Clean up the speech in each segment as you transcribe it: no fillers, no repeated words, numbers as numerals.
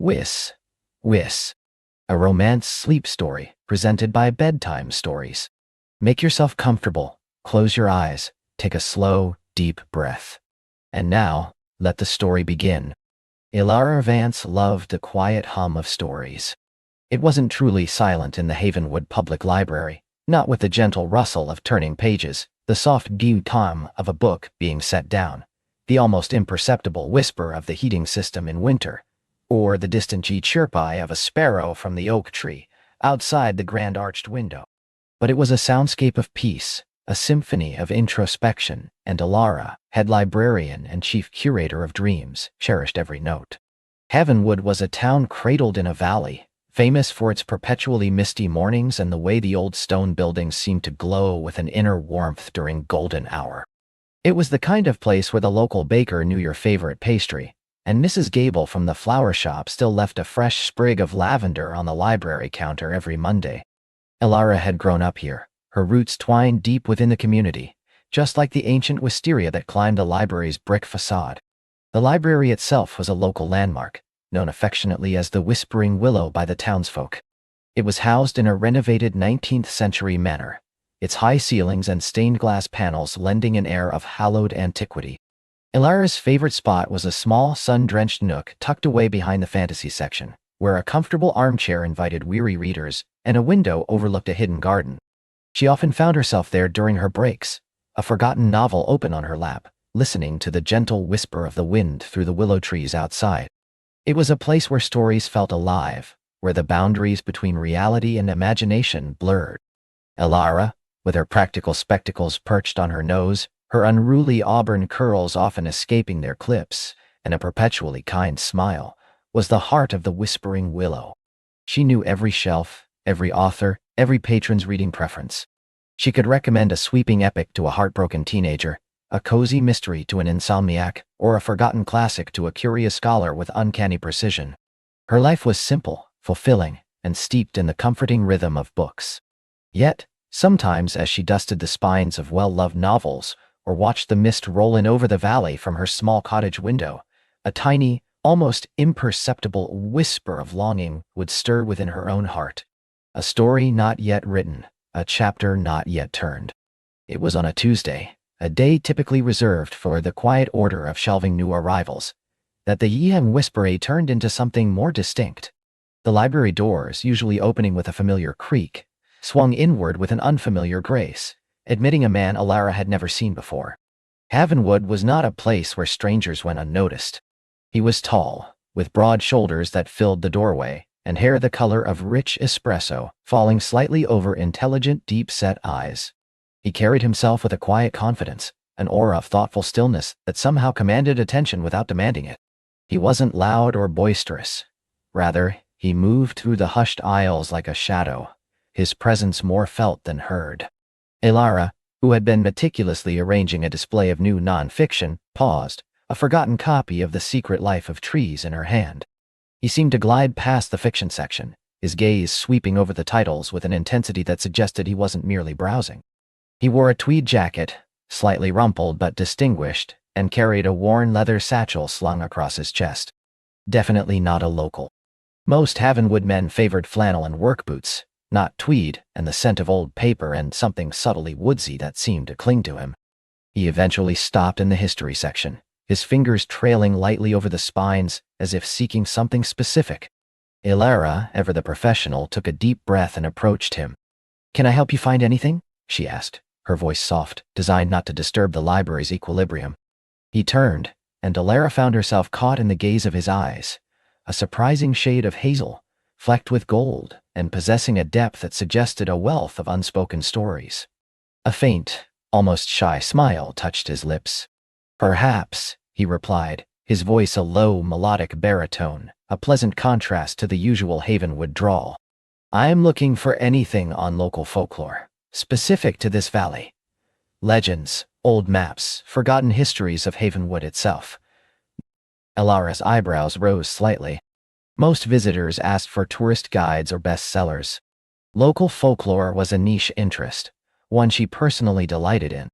Whis, Whis, a romance sleep story presented by Bedtime Stories. Make yourself comfortable, close your eyes, take a slow, deep breath. And now, let the story begin. Ilara Vance loved the quiet hum of stories. It wasn't truly silent in the Havenwood Public Library, not with the gentle rustle of turning pages, the soft calm of a book being set down, the almost imperceptible whisper of the heating system in winter, or the distant chirpy of a sparrow from the oak tree outside the grand arched window. But it was a soundscape of peace, a symphony of introspection, and Ilara, head librarian and chief curator of dreams, cherished every note. Havenwood was a town cradled in a valley, famous for its perpetually misty mornings and the way the old stone buildings seemed to glow with an inner warmth during golden hour. It was the kind of place where the local baker knew your favorite pastry, and Mrs. Gable from the flower shop still left a fresh sprig of lavender on the library counter every Monday. Ilara had grown up here, her roots twined deep within the community, just like the ancient wisteria that climbed the library's brick facade. The library itself was a local landmark, known affectionately as the Whispering Willow by the townsfolk. It was housed in a renovated 19th-century manor, its high ceilings and stained glass panels lending an air of hallowed antiquity. Ilara's favorite spot was a small, sun-drenched nook tucked away behind the fantasy section, where a comfortable armchair invited weary readers and a window overlooked a hidden garden. She often found herself there during her breaks, a forgotten novel open on her lap, listening to the gentle whisper of the wind through the willow trees outside. It was a place where stories felt alive, where the boundaries between reality and imagination blurred. Ilara, with her practical spectacles perched on her nose, her unruly auburn curls often escaping their clips, and a perpetually kind smile, was the heart of the Whispering Willow. She knew every shelf, every author, every patron's reading preference. She could recommend a sweeping epic to a heartbroken teenager, a cozy mystery to an insomniac, or a forgotten classic to a curious scholar with uncanny precision. Her life was simple, fulfilling, and steeped in the comforting rhythm of books. Yet, sometimes as she dusted the spines of well-loved novels, or watched the mist roll in over the valley from her small cottage window, a tiny, almost imperceptible whisper of longing would stir within her own heart. A story not yet written, a chapter not yet turned. It was on a Tuesday, a day typically reserved for the quiet order of shelving new arrivals, that the Yiham Whisperer turned into something more distinct. The library doors, usually opening with a familiar creak, swung inward with an unfamiliar grace, admitting a man Ilara had never seen before. Havenwood was not a place where strangers went unnoticed. He was tall, with broad shoulders that filled the doorway, and hair the color of rich espresso, falling slightly over intelligent, deep-set eyes. He carried himself with a quiet confidence, an aura of thoughtful stillness that somehow commanded attention without demanding it. He wasn't loud or boisterous. Rather, he moved through the hushed aisles like a shadow, his presence more felt than heard. Ilara, who had been meticulously arranging a display of new non-fiction, paused, a forgotten copy of The Secret Life of Trees in her hand. He seemed to glide past the fiction section, his gaze sweeping over the titles with an intensity that suggested he wasn't merely browsing. He wore a tweed jacket, slightly rumpled but distinguished, and carried a worn leather satchel slung across his chest. Definitely not a local. Most Havenwood men favored flannel and work boots, not tweed and the scent of old paper and something subtly woodsy that seemed to cling to him. He eventually stopped in the history section, his fingers trailing lightly over the spines as if seeking something specific. Ilara, ever the professional, took a deep breath and approached him. "Can I help you find anything?" she asked, her voice soft, designed not to disturb the library's equilibrium. He turned, and Ilara found herself caught in the gaze of his eyes, a surprising shade of hazel, flecked with gold, and possessing a depth that suggested a wealth of unspoken stories. A faint, almost shy smile touched his lips. "Perhaps," he replied, his voice a low, melodic baritone, a pleasant contrast to the usual Havenwood drawl. "I'm looking for anything on local folklore, specific to this valley. Legends, old maps, forgotten histories of Havenwood itself." Ilara's eyebrows rose slightly. Most visitors asked for tourist guides or bestsellers. Local folklore was a niche interest, one she personally delighted in.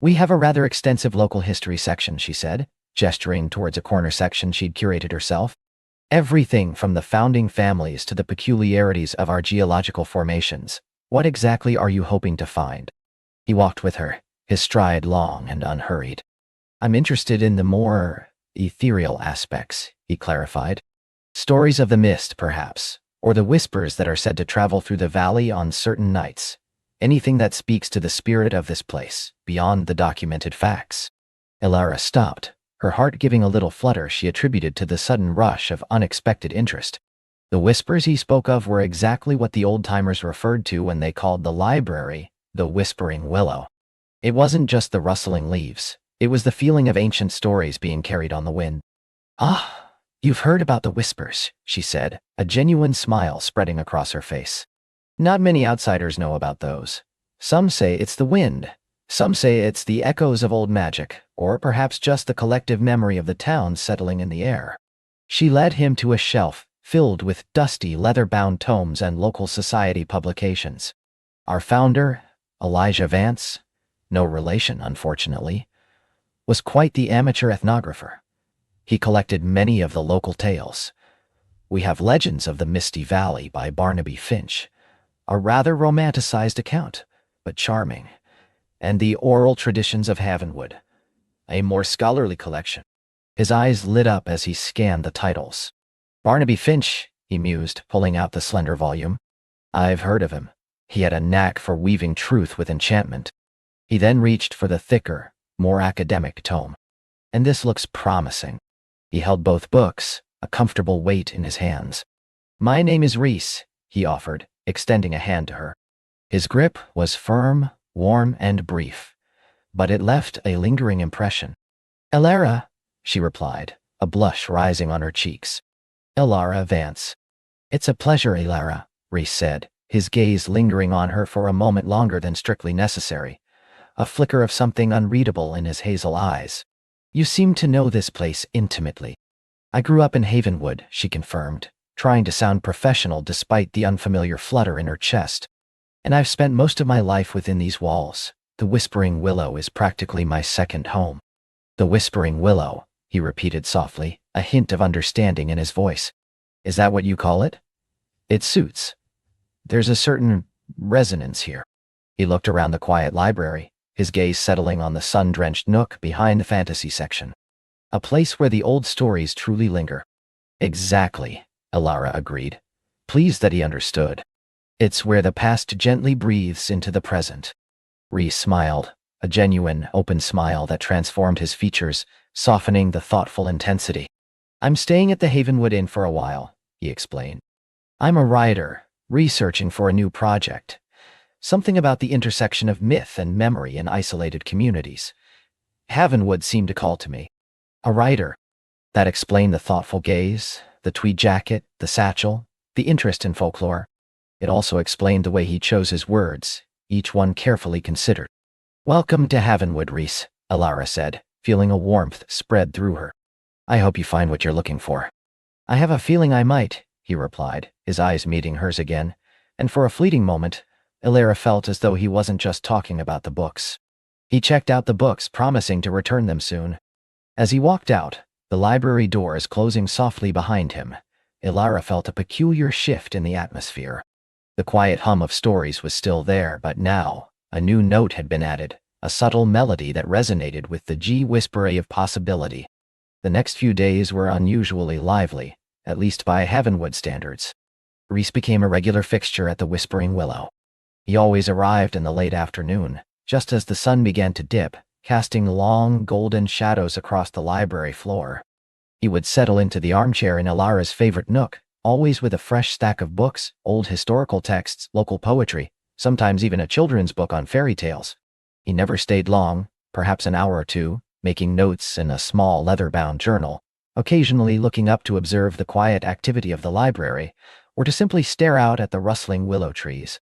"We have a rather extensive local history section," she said, gesturing towards a corner section she'd curated herself. Everything from the founding families to the peculiarities of our geological formations. What exactly are you hoping to find? He walked with her, his stride long and unhurried. I'm interested in the more ethereal aspects, he clarified. Stories of the mist, perhaps, or the whispers that are said to travel through the valley on certain nights. Anything that speaks to the spirit of this place, beyond the documented facts. Elara stopped, her heart giving a little flutter she attributed to the sudden rush of unexpected interest. The whispers he spoke of were exactly what the old-timers referred to when they called the library the Whispering Willow. It wasn't just the rustling leaves, it was the feeling of ancient stories being carried on the wind. Ah, you've heard about the whispers, she said, a genuine smile spreading across her face. Not many outsiders know about those. Some say it's the wind. Some say it's the echoes of old magic, or perhaps just the collective memory of the town settling in the air. She led him to a shelf filled with dusty leather-bound tomes and local society publications. Our founder, Elijah Vance, no relation, unfortunately, was quite the amateur ethnographer. He collected many of the local tales. We have Legends of the Misty Valley by Barnaby Finch, a rather romanticized account, but charming, and the Oral Traditions of Havenwood, a more scholarly collection. His eyes lit up as he scanned the titles. Barnaby Finch, he mused, pulling out the slender volume. I've heard of him. He had a knack for weaving truth with enchantment. He then reached for the thicker, more academic tome. And this looks promising. He held both books, a comfortable weight in his hands. My name is Rhys, he offered, extending a hand to her. His grip was firm, warm, and brief, but it left a lingering impression. Elara, she replied, a blush rising on her cheeks. Elara Vance. It's a pleasure, Elara, Rhys said, his gaze lingering on her for a moment longer than strictly necessary, a flicker of something unreadable in his hazel eyes. You seem to know this place intimately. I grew up in Havenwood, she confirmed, trying to sound professional despite the unfamiliar flutter in her chest. And I've spent most of my life within these walls. The Whispering Willow is practically my second home. The Whispering Willow, he repeated softly, a hint of understanding in his voice. Is that what you call it? It suits. There's a certain resonance here. He looked around the quiet library, his gaze settling on the sun-drenched nook behind the fantasy section. A place where the old stories truly linger. Exactly, Elara agreed, pleased that he understood. It's where the past gently breathes into the present. Rhys smiled, a genuine, open smile that transformed his features, softening the thoughtful intensity. I'm staying at the Havenwood Inn for a while, he explained. I'm a writer, researching for a new project. Something about the intersection of myth and memory in isolated communities. Havenwood seemed to call to me. A writer. That explained the thoughtful gaze, the tweed jacket, the satchel, the interest in folklore. It also explained the way he chose his words, each one carefully considered. Welcome to Havenwood, Rhys, Elara said, feeling a warmth spread through her. I hope you find what you're looking for. I have a feeling I might, he replied, his eyes meeting hers again, and for a fleeting moment, Elara felt as though he wasn't just talking about the books. He checked out the books, promising to return them soon. As he walked out, the library doors closing softly behind him, Elara felt a peculiar shift in the atmosphere. The quiet hum of stories was still there, but now, a new note had been added, a subtle melody that resonated with the whispery of possibility. The next few days were unusually lively, at least by Havenwood standards. Rhys became a regular fixture at the Whispering Willow. He always arrived in the late afternoon, just as the sun began to dip, casting long, golden shadows across the library floor. He would settle into the armchair in Elara's favorite nook, always with a fresh stack of books, old historical texts, local poetry, sometimes even a children's book on fairy tales. He never stayed long, perhaps an hour or two, making notes in a small leather-bound journal, occasionally looking up to observe the quiet activity of the library, or to simply stare out at the rustling willow trees.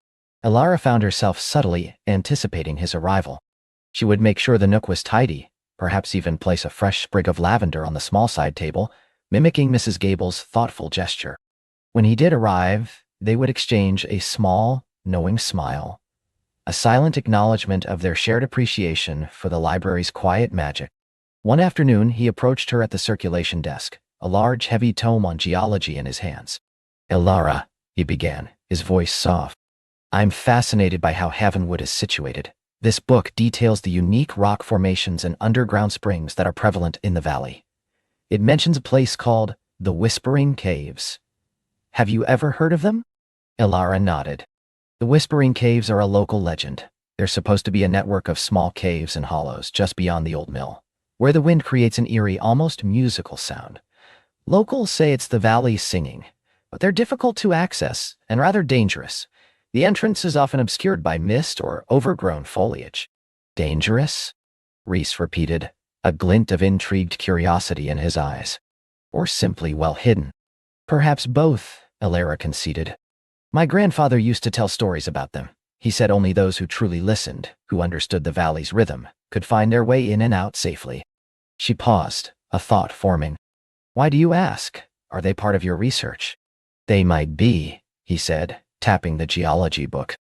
Elara found herself subtly anticipating his arrival. She would make sure the nook was tidy, perhaps even place a fresh sprig of lavender on the small side table, mimicking Mrs. Gable's thoughtful gesture. When he did arrive, they would exchange a small, knowing smile, a silent acknowledgement of their shared appreciation for the library's quiet magic. One afternoon, he approached her at the circulation desk, a large heavy tome on geology in his hands. "Elara," he began, his voice soft. "I'm fascinated by how Havenwood is situated. This book details the unique rock formations and underground springs that are prevalent in the valley. It mentions a place called the Whispering Caves. Have you ever heard of them?" Elara nodded. The Whispering Caves are a local legend. They're supposed to be a network of small caves and hollows just beyond the old mill, where the wind creates an eerie, almost musical sound. Locals say it's the valley singing, but they're difficult to access and rather dangerous. The entrance is often obscured by mist or overgrown foliage. "Dangerous?" Rhys repeated, a glint of intrigued curiosity in his eyes. "Or simply well hidden?" "Perhaps both," Elara conceded. "My grandfather used to tell stories about them. He said only those who truly listened, who understood the valley's rhythm, could find their way in and out safely." She paused, a thought forming. "Why do you ask? Are they part of your research?" "They might be," he said, tapping the geology book.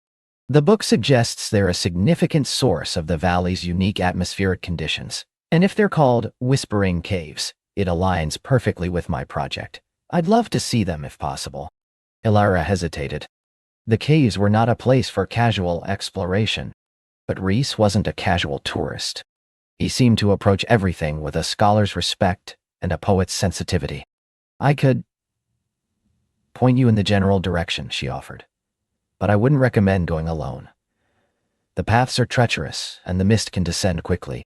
"The book suggests they're a significant source of the valley's unique atmospheric conditions, and if they're called Whispering Caves, it aligns perfectly with my project. I'd love to see them if possible." Elara hesitated. The caves were not a place for casual exploration. But Rhys wasn't a casual tourist. He seemed to approach everything with a scholar's respect and a poet's sensitivity. "I could point you in the general direction," she offered. "But I wouldn't recommend going alone. The paths are treacherous, and the mist can descend quickly."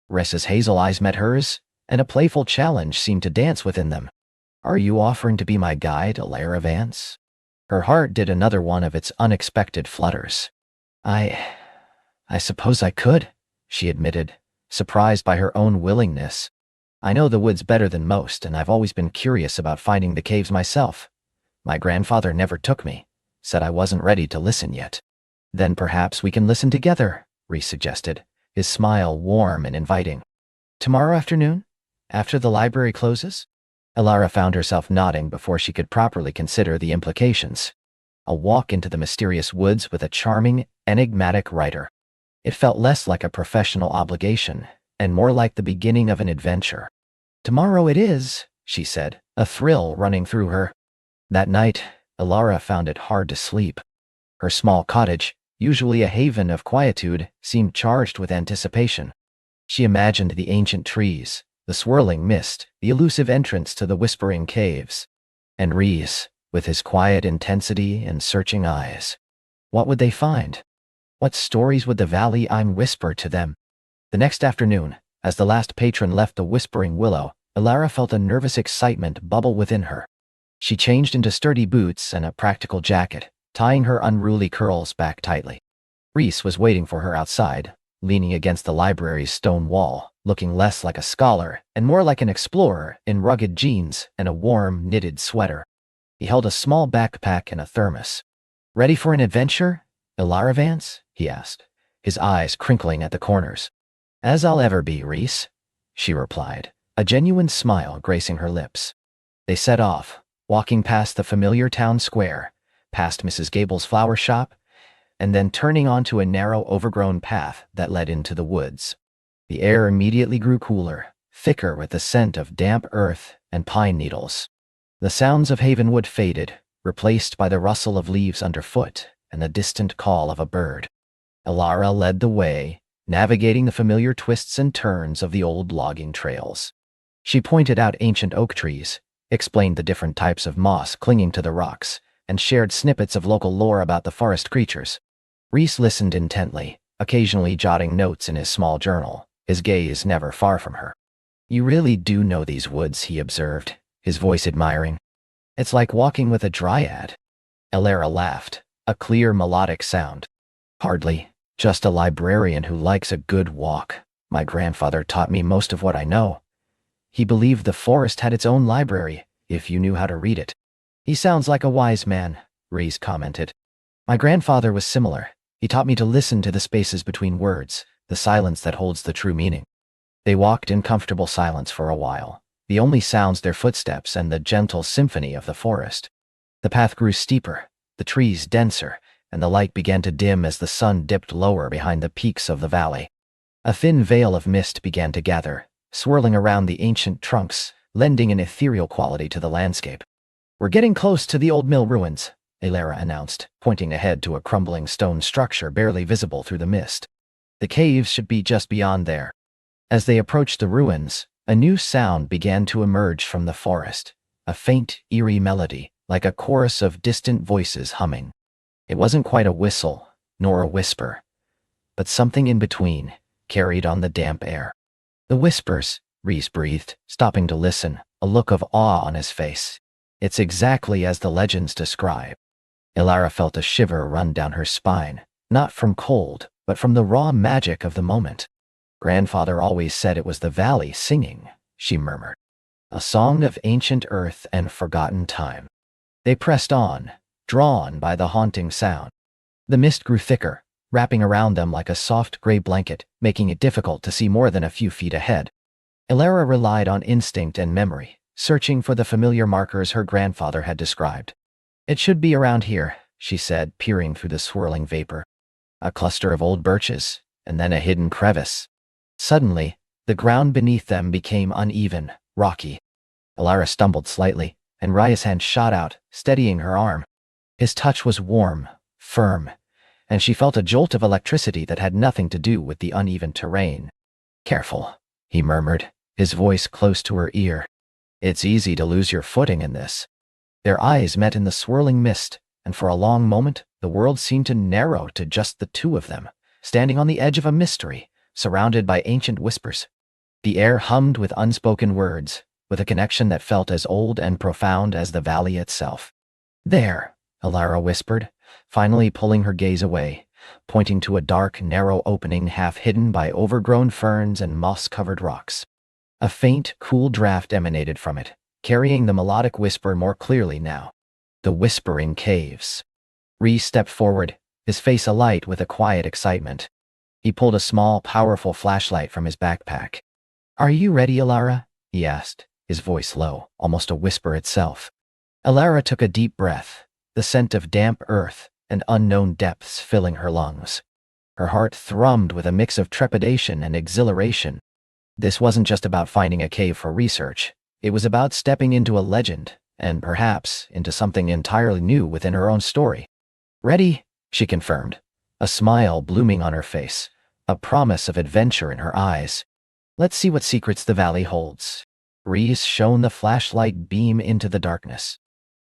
Rhys's hazel eyes met hers, and a playful challenge seemed to dance within them. "Are you offering to be my guide, Elara Vance?" Her heart did another one of its unexpected flutters. I suppose I could," she admitted, surprised by her own willingness. "I know the woods better than most, and I've always been curious about finding the caves myself. My grandfather never took me, said I wasn't ready to listen yet." "Then perhaps we can listen together," Rhys suggested, his smile warm and inviting. "Tomorrow afternoon? After the library closes?" Elara found herself nodding before she could properly consider the implications. A walk into the mysterious woods with a charming, enigmatic writer. It felt less like a professional obligation and more like the beginning of an adventure. "Tomorrow it is," she said, a thrill running through her. That night, Elara found it hard to sleep. Her small cottage, usually a haven of quietude, seemed charged with anticipation. She imagined the ancient trees, the swirling mist, the elusive entrance to the Whispering Caves. And Rhys, with his quiet intensity and searching eyes. What would they find? What stories would the valley whisper to them? The next afternoon, as the last patron left the Whispering Willow, Elara felt a nervous excitement bubble within her. She changed into sturdy boots and a practical jacket, tying her unruly curls back tightly. Rhys was waiting for her outside, leaning against the library's stone wall, looking less like a scholar and more like an explorer in rugged jeans and a warm, knitted sweater. He held a small backpack and a thermos. "Ready for an adventure, Elara Vance?" he asked, his eyes crinkling at the corners. "As I'll ever be, Rhys," she replied, a genuine smile gracing her lips. They set off, walking past the familiar town square, past Mrs. Gable's flower shop, and then turning onto a narrow, overgrown path that led into the woods. The air immediately grew cooler, thicker with the scent of damp earth and pine needles. The sounds of Havenwood faded, replaced by the rustle of leaves underfoot and the distant call of a bird. Elara led the way, navigating the familiar twists and turns of the old logging trails. She pointed out ancient oak trees, explained the different types of moss clinging to the rocks, and shared snippets of local lore about the forest creatures. Rhys listened intently, occasionally jotting notes in his small journal, his gaze never far from her. "You really do know these woods," he observed, his voice admiring. "It's like walking with a dryad." Elara laughed, a clear melodic sound. "Hardly, just a librarian who likes a good walk. My grandfather taught me most of what I know. He believed the forest had its own library, if you knew how to read it." "He sounds like a wise man," Rhys commented. "My grandfather was similar. He taught me to listen to the spaces between words, the silence that holds the true meaning." They walked in comfortable silence for a while, the only sounds their footsteps and the gentle symphony of the forest. The path grew steeper, the trees denser, and the light began to dim as the sun dipped lower behind the peaks of the valley. A thin veil of mist began to gather, swirling around the ancient trunks, lending an ethereal quality to the landscape. "We're getting close to the old mill ruins," Elara announced, pointing ahead to a crumbling stone structure barely visible through the mist. "The caves should be just beyond there." As they approached the ruins, a new sound began to emerge from the forest, a faint, eerie melody, like a chorus of distant voices humming. It wasn't quite a whistle, nor a whisper, but something in between, carried on the damp air. "The whispers," Rhys breathed, stopping to listen, a look of awe on his face. "It's exactly as the legends describe." Elara felt a shiver run down her spine, not from cold, but from the raw magic of the moment. "Grandfather always said it was the valley singing," she murmured. "A song of ancient earth and forgotten time." They pressed on, drawn by the haunting sound. The mist grew thicker, wrapping around them like a soft gray blanket, making it difficult to see more than a few feet ahead. Elara relied on instinct and memory, searching for the familiar markers her grandfather had described. "It should be around here," she said, peering through the swirling vapor. A cluster of old birches, and then a hidden crevice. Suddenly, the ground beneath them became uneven, rocky. Elara stumbled slightly, and Raya's hand shot out, steadying her arm. His touch was warm, firm, and she felt a jolt of electricity that had nothing to do with the uneven terrain. "Careful," he murmured, his voice close to her ear. "It's easy to lose your footing in this." Their eyes met in the swirling mist, and for a long moment, the world seemed to narrow to just the two of them, standing on the edge of a mystery, surrounded by ancient whispers. The air hummed with unspoken words, with a connection that felt as old and profound as the valley itself. "There," Elara whispered, finally pulling her gaze away, pointing to a dark, narrow opening half hidden by overgrown ferns and moss-covered rocks. A faint, cool draft emanated from it, carrying the melodic whisper more clearly now. The Whispering Caves. Rhys stepped forward, his face alight with a quiet excitement. He pulled a small, powerful flashlight from his backpack. "Are you ready, Elara?" he asked, his voice low, almost a whisper itself. Elara took a deep breath, the scent of damp earth and unknown depths filling her lungs. Her heart thrummed with a mix of trepidation and exhilaration. This wasn't just about finding a cave for research. It was about stepping into a legend, and perhaps into something entirely new within her own story. "Ready?" she confirmed, a smile blooming on her face, a promise of adventure in her eyes. "Let's see what secrets the valley holds." Rhys shone the flashlight beam into the darkness.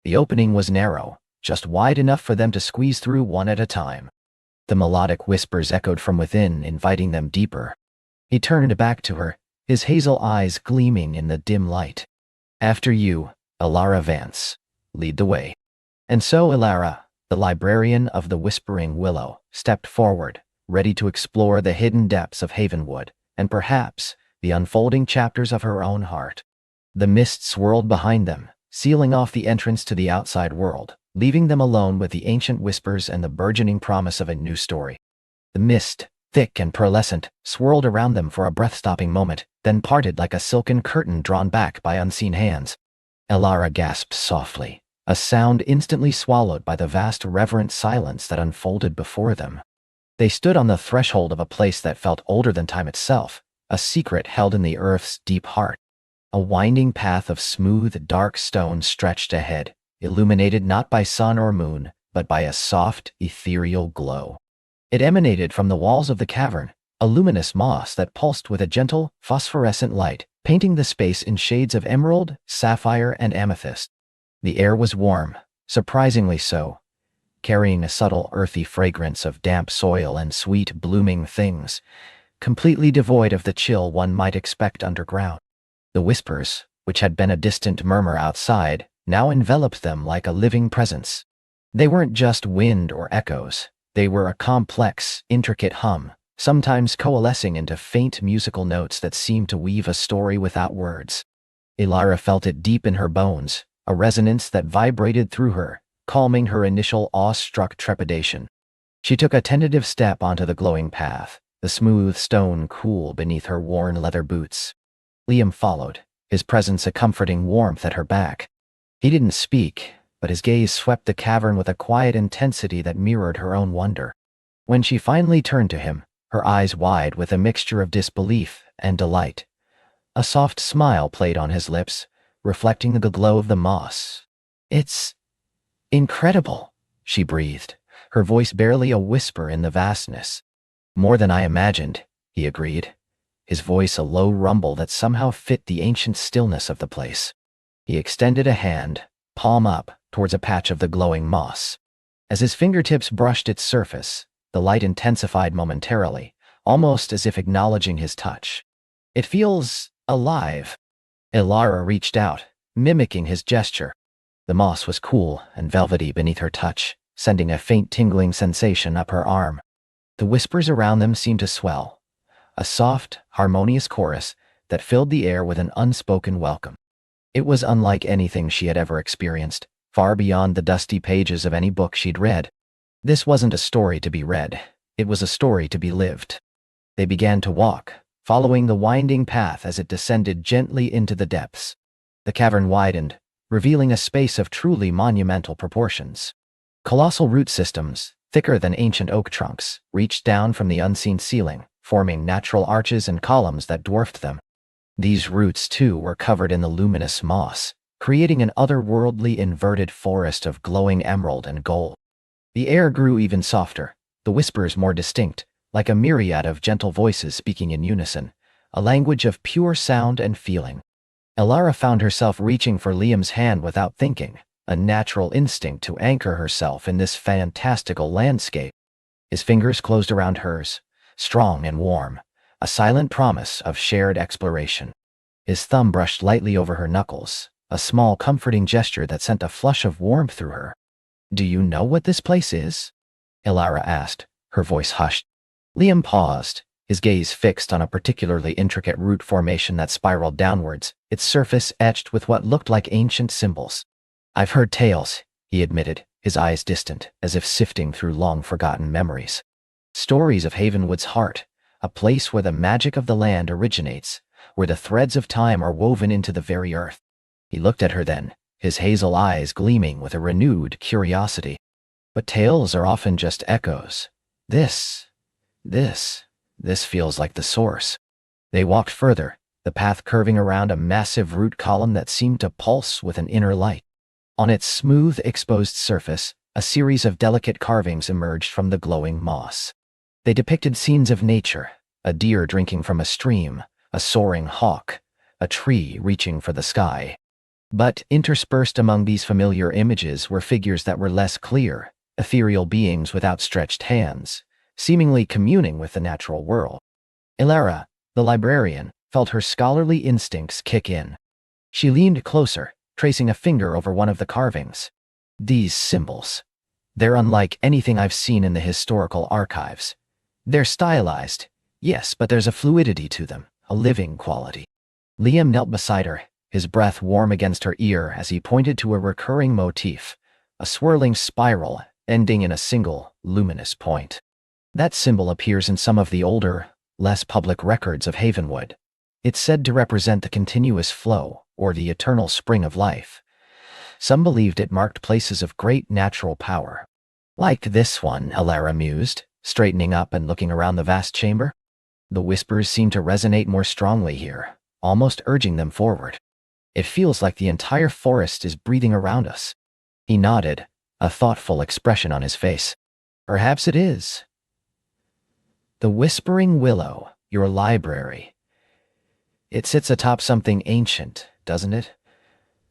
The opening was narrow, just wide enough for them to squeeze through one at a time. The melodic whispers echoed from within, inviting them deeper. He turned back to her, his hazel eyes gleaming in the dim light. "After you, Elara Vance. Lead the way." And so Elara, the librarian of the Whispering Willow, stepped forward, ready to explore the hidden depths of Havenwood, and perhaps the unfolding chapters of her own heart. The mist swirled behind them, sealing off the entrance to the outside world, leaving them alone with the ancient whispers and the burgeoning promise of a new story. The mist, thick and pearlescent, swirled around them for a breath-stopping moment, then parted like a silken curtain drawn back by unseen hands. Elara gasped softly, a sound instantly swallowed by the vast reverent silence that unfolded before them. They stood on the threshold of a place that felt older than time itself, a secret held in the earth's deep heart. A winding path of smooth, dark stone stretched ahead, illuminated not by sun or moon, but by a soft, ethereal glow. It emanated from the walls of the cavern, a luminous moss that pulsed with a gentle, phosphorescent light, painting the space in shades of emerald, sapphire, and amethyst. The air was warm, surprisingly so, carrying a subtle earthy fragrance of damp soil and sweet blooming things, completely devoid of the chill one might expect underground. The whispers, which had been a distant murmur outside, now enveloped them like a living presence. They weren't just wind or echoes. They were a complex, intricate hum, sometimes coalescing into faint musical notes that seemed to weave a story without words. Elara felt it deep in her bones, a resonance that vibrated through her, calming her initial awe-struck trepidation. She took a tentative step onto the glowing path, the smooth stone cool beneath her worn leather boots. Liam followed, his presence a comforting warmth at her back. He didn't speak, but his gaze swept the cavern with a quiet intensity that mirrored her own wonder. When she finally turned to him, her eyes wide with a mixture of disbelief and delight. A soft smile played on his lips, reflecting the glow of the moss. "It's incredible," she breathed, her voice barely a whisper in the vastness. "More than I imagined," he agreed, his voice a low rumble that somehow fit the ancient stillness of the place. He extended a hand, palm up, towards a patch of the glowing moss. As his fingertips brushed its surface, the light intensified momentarily, almost as if acknowledging his touch. "It feels alive." Ilara reached out, mimicking his gesture. The moss was cool and velvety beneath her touch, sending a faint tingling sensation up her arm. The whispers around them seemed to swell, a soft, harmonious chorus that filled the air with an unspoken welcome. It was unlike anything she had ever experienced, far beyond the dusty pages of any book she'd read. This wasn't a story to be read, it was a story to be lived. They began to walk, following the winding path as it descended gently into the depths. The cavern widened, revealing a space of truly monumental proportions. Colossal root systems, thicker than ancient oak trunks, reached down from the unseen ceiling, forming natural arches and columns that dwarfed them. These roots, too, were covered in the luminous moss, creating an otherworldly inverted forest of glowing emerald and gold. The air grew even softer, the whispers more distinct, like a myriad of gentle voices speaking in unison, a language of pure sound and feeling. Ilara found herself reaching for Liam's hand without thinking, a natural instinct to anchor herself in this fantastical landscape. His fingers closed around hers, strong and warm, a silent promise of shared exploration. His thumb brushed lightly over her knuckles, a small comforting gesture that sent a flush of warmth through her. "Do you know what this place is?" Ilara asked, her voice hushed. Liam paused, his gaze fixed on a particularly intricate root formation that spiraled downwards, its surface etched with what looked like ancient symbols. "I've heard tales," he admitted, his eyes distant, as if sifting through long-forgotten memories. "Stories of Havenwood's heart, a place where the magic of the land originates, where the threads of time are woven into the very earth." He looked at her then, his hazel eyes gleaming with a renewed curiosity. "But tales are often just echoes. This feels like the source." They walked further, the path curving around a massive root column that seemed to pulse with an inner light. On its smooth, exposed surface, a series of delicate carvings emerged from the glowing moss. They depicted scenes of nature, a deer drinking from a stream, a soaring hawk, a tree reaching for the sky. But interspersed among these familiar images were figures that were less clear, ethereal beings with outstretched hands, seemingly communing with the natural world. Ilara, the librarian, felt her scholarly instincts kick in. She leaned closer, tracing a finger over one of the carvings. "These symbols. They're unlike anything I've seen in the historical archives. They're stylized, yes, but there's a fluidity to them, a living quality." Liam knelt beside her, his breath warm against her ear as he pointed to a recurring motif, a swirling spiral ending in a single, luminous point. "That symbol appears in some of the older, less public records of Havenwood. It's said to represent the continuous flow, or the eternal spring of life. Some believed it marked places of great natural power." "Like this one," Ilara mused, straightening up and looking around the vast chamber. The whispers seemed to resonate more strongly here, almost urging them forward. "It feels like the entire forest is breathing around us." He nodded, a thoughtful expression on his face. "Perhaps it is." "The Whispering Willow, your library. It sits atop something ancient, doesn't it?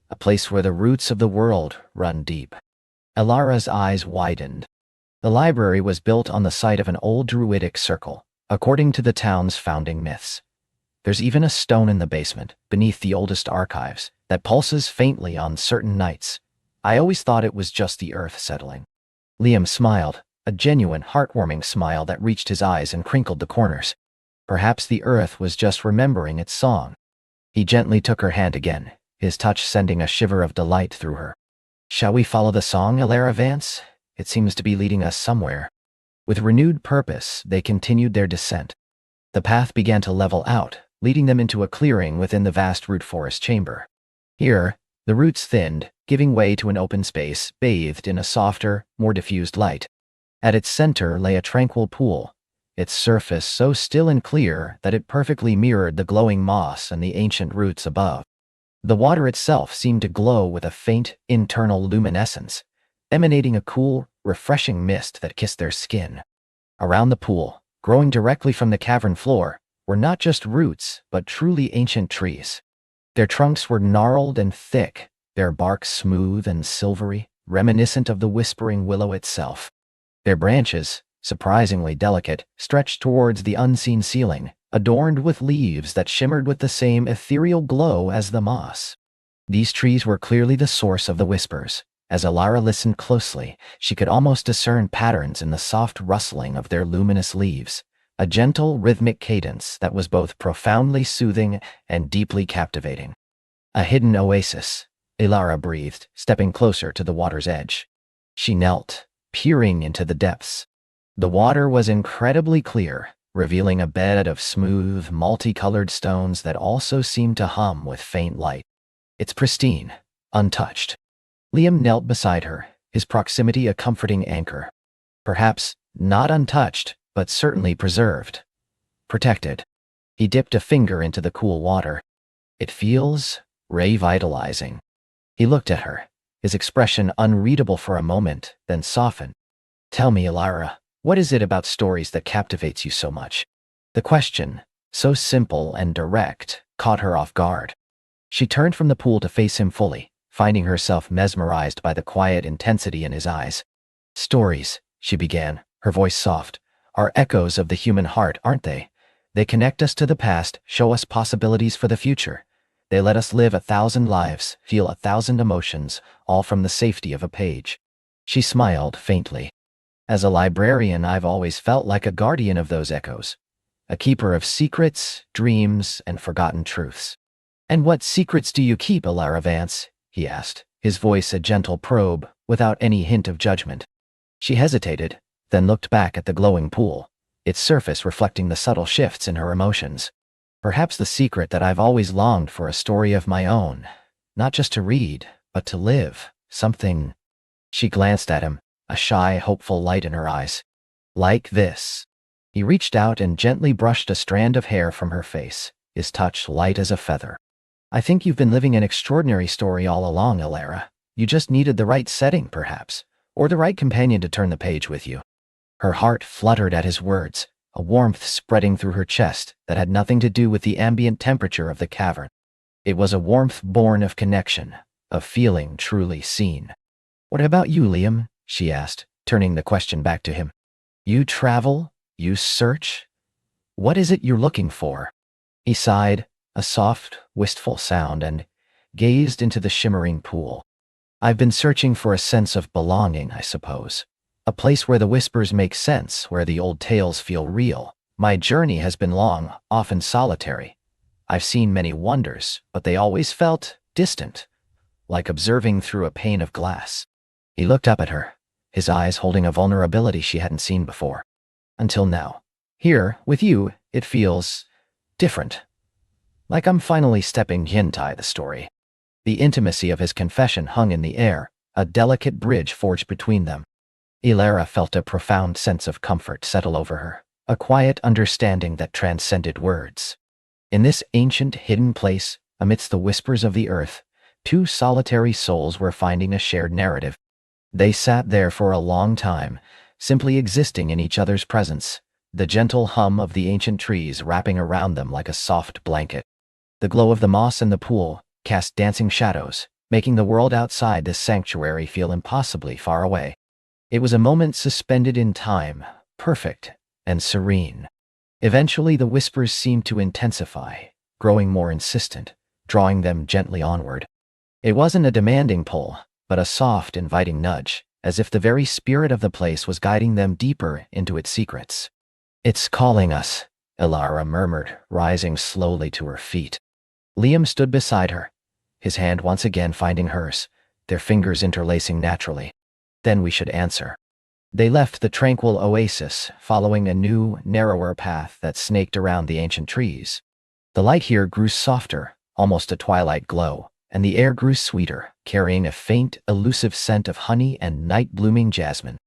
A place where the roots of the world run deep." Ilara's eyes widened. The library was built on the site of an old druidic circle, according to the town's founding myths. There's even a stone in the basement, beneath the oldest archives, that pulses faintly on certain nights. I always thought it was just the earth settling." Liam smiled, a genuine, heartwarming smile that reached his eyes and crinkled the corners. Perhaps the earth was just remembering its song. He gently took her hand again, his touch sending a shiver of delight through her. "Shall we follow the song, Ilara Vance? It seems to be leading us somewhere." With renewed purpose, they continued their descent. The path began to level out, leading them into a clearing within the vast root forest chamber. Here, the roots thinned, giving way to an open space bathed in a softer, more diffused light. At its center lay a tranquil pool, its surface so still and clear that it perfectly mirrored the glowing moss and the ancient roots above. The water itself seemed to glow with a faint, internal luminescence, emanating a cool, refreshing mist that kissed their skin. Around the pool, growing directly from the cavern floor, were not just roots, but truly ancient trees. Their trunks were gnarled and thick, their bark smooth and silvery, reminiscent of the whispering willow itself. Their branches, surprisingly delicate, stretched towards the unseen ceiling, adorned with leaves that shimmered with the same ethereal glow as the moss. These trees were clearly the source of the whispers. As Alara listened closely, she could almost discern patterns in the soft rustling of their luminous leaves, a gentle, rhythmic cadence that was both profoundly soothing and deeply captivating. A hidden oasis, Alara breathed, stepping closer to the water's edge. She knelt, peering into the depths. The water was incredibly clear, revealing a bed of smooth, multicolored stones that also seemed to hum with faint light. It's pristine, untouched. Liam knelt beside her, his proximity a comforting anchor. Perhaps not untouched, but certainly preserved. Protected. He dipped a finger into the cool water. It feels revitalizing. He looked at her, his expression unreadable for a moment, then softened. Tell me, Alara, what is it about stories that captivates you so much? The question, so simple and direct, caught her off guard. She turned from the pool to face him fully, finding herself mesmerized by the quiet intensity in his eyes. Stories, she began, her voice soft, are echoes of the human heart, aren't they? They connect us to the past, show us possibilities for the future. They let us live 1,000 lives, feel 1,000 emotions, all from the safety of a page. She smiled faintly. As a librarian, I've always felt like a guardian of those echoes, a keeper of secrets, dreams, and forgotten truths. And what secrets do you keep, Alara Vance? He asked, his voice a gentle probe, without any hint of judgment. She hesitated, then looked back at the glowing pool, its surface reflecting the subtle shifts in her emotions. Perhaps the secret that I've always longed for a story of my own, not just to read, but to live, something. She glanced at him, a shy, hopeful light in her eyes. Like this. He reached out and gently brushed a strand of hair from her face, his touch light as a feather. I think you've been living an extraordinary story all along, Alara. You just needed the right setting, perhaps, or the right companion to turn the page with you. Her heart fluttered at his words, a warmth spreading through her chest that had nothing to do with the ambient temperature of the cavern. It was a warmth born of connection, of feeling truly seen. What about you, Liam? She asked, turning the question back to him. You travel? You search? What is it you're looking for? He sighed, a soft, wistful sound, and gazed into the shimmering pool. I've been searching for a sense of belonging, I suppose. A place where the whispers make sense, where the old tales feel real. My journey has been long, often solitary. I've seen many wonders, but they always felt distant, like observing through a pane of glass. He looked up at her, his eyes holding a vulnerability she hadn't seen before. Until now. Here, with you, it feels different. Like I'm finally stepping into the story. The intimacy of his confession hung in the air, a delicate bridge forged between them. Alara felt a profound sense of comfort settle over her, a quiet understanding that transcended words. In this ancient, hidden place, amidst the whispers of the earth, two solitary souls were finding a shared narrative. They sat there for a long time, simply existing in each other's presence, the gentle hum of the ancient trees wrapping around them like a soft blanket. The glow of the moss in the pool cast dancing shadows, making the world outside this sanctuary feel impossibly far away. It was a moment suspended in time, perfect and serene. Eventually the whispers seemed to intensify, growing more insistent, drawing them gently onward. It wasn't a demanding pull, but a soft, inviting nudge, as if the very spirit of the place was guiding them deeper into its secrets. It's calling us, Alara murmured, rising slowly to her feet. Liam stood beside her, his hand once again finding hers, their fingers interlacing naturally. Then we should answer. They left the tranquil oasis, following a new, narrower path that snaked around the ancient trees. The light here grew softer, almost a twilight glow, and the air grew sweeter, carrying a faint, elusive scent of honey and night-blooming jasmine.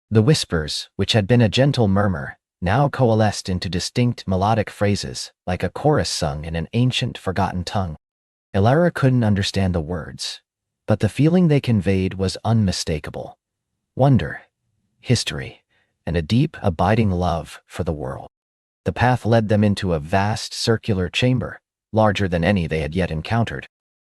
The whispers, which had been a gentle murmur, now coalesced into distinct melodic phrases, like a chorus sung in an ancient, forgotten tongue. Elara couldn't understand the words, but the feeling they conveyed was unmistakable. Wonder, history, and a deep, abiding love for the world. The path led them into a vast, circular chamber, larger than any they had yet encountered.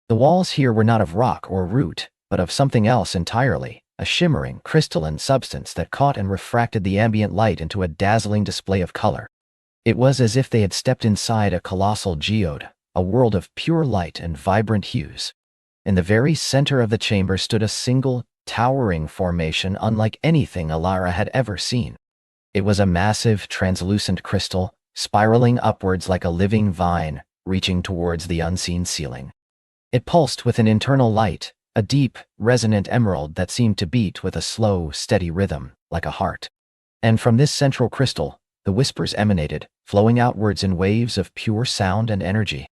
The walls here were not of rock or root, but of something else entirely, a shimmering, crystalline substance that caught and refracted the ambient light into a dazzling display of color. It was as if they had stepped inside a colossal geode, a world of pure light and vibrant hues. In the very center of the chamber stood a single, towering formation unlike anything Elara had ever seen. It was a massive, translucent crystal, spiraling upwards like a living vine, reaching towards the unseen ceiling. It pulsed with an internal light, a deep, resonant emerald that seemed to beat with a slow, steady rhythm, like a heart. And from this central crystal, the whispers emanated, flowing outwards in waves of pure sound and energy.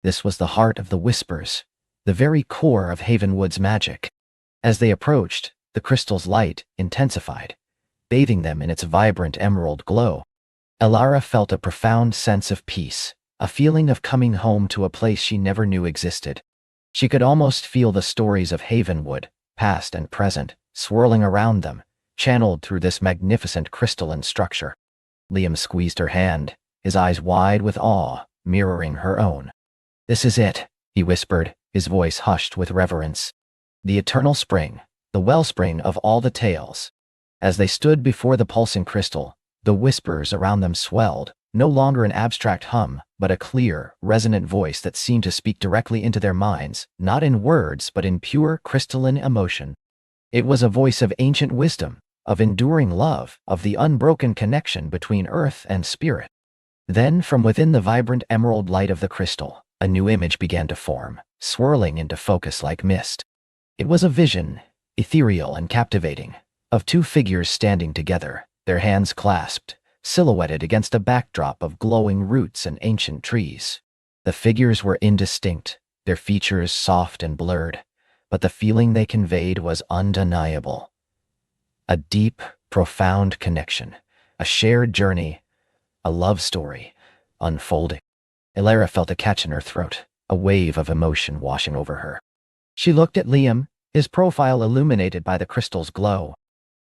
This was the heart of the whispers, the very core of Havenwood's magic. As they approached, the crystal's light intensified, bathing them in its vibrant emerald glow. Elara felt a profound sense of peace, a feeling of coming home to a place she never knew existed. She could almost feel the stories of Havenwood, past and present, swirling around them, channeled through this magnificent crystalline structure. Liam squeezed her hand, his eyes wide with awe, mirroring her own. "This is it," he whispered, his voice hushed with reverence. "The eternal spring, the wellspring of all the tales." As they stood before the pulsing crystal, the whispers around them swelled, no longer an abstract hum, but a clear, resonant voice that seemed to speak directly into their minds, not in words but in pure, crystalline emotion. It was a voice of ancient wisdom, of enduring love, of the unbroken connection between earth and spirit. Then, from within the vibrant emerald light of the crystal, a new image began to form, swirling into focus like mist. It was a vision, ethereal and captivating, of two figures standing together, their hands clasped, silhouetted against a backdrop of glowing roots and ancient trees. The figures were indistinct, their features soft and blurred, but the feeling they conveyed was undeniable. A deep, profound connection, a shared journey, a love story, unfolding. Elara felt a catch in her throat, a wave of emotion washing over her. She looked at Liam, his profile illuminated by the crystal's glow.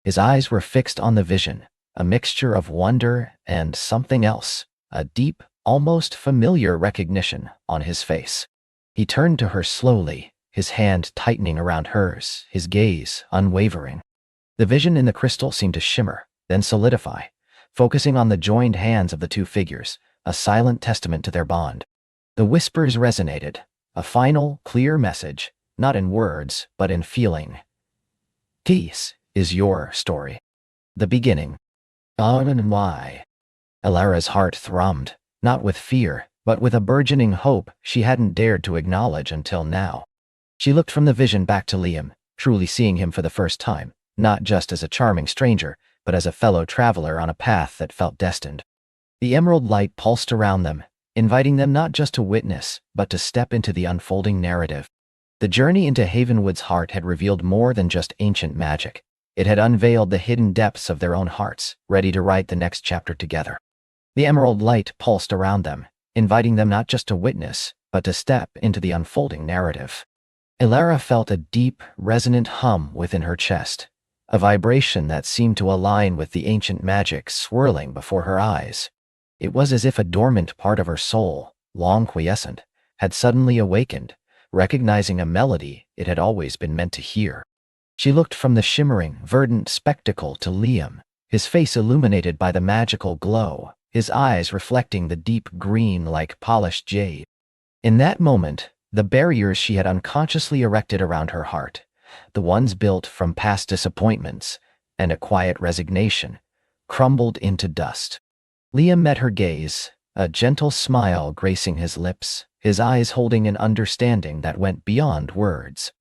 His eyes were fixed on the vision, a mixture of wonder and something else, a deep, almost familiar recognition on his face. He turned to her slowly, his hand tightening around hers, his gaze unwavering. The vision in the crystal seemed to shimmer, then solidify, focusing on the joined hands of the two figures, a silent testament to their bond. The whispers resonated, a final, clear message, not in words, but in feeling. "This is your story. The beginning. And why?" Elara's heart thrummed, not with fear, but with a burgeoning hope she hadn't dared to acknowledge until now. She looked from the vision back to Liam, truly seeing him for the first time, not just as a charming stranger, but as a fellow traveler on a path that felt destined. The emerald light pulsed around them, inviting them not just to witness, but to step into the unfolding narrative. The journey into Havenwood's heart had revealed more than just ancient magic. It had unveiled the hidden depths of their own hearts, ready to write the next chapter together. The emerald light pulsed around them, inviting them not just to witness, but to step into the unfolding narrative. Elara felt a deep, resonant hum within her chest, a vibration that seemed to align with the ancient magic swirling before her eyes. It was as if a dormant part of her soul, long quiescent, had suddenly awakened, recognizing a melody it had always been meant to hear. She looked from the shimmering, verdant spectacle to Liam, his face illuminated by the magical glow, his eyes reflecting the deep green like polished jade. In that moment, the barriers she had unconsciously erected around her heart, the ones built from past disappointments and a quiet resignation, crumbled into dust. Liam met her gaze, a gentle smile gracing his lips, his eyes holding an understanding that went beyond words.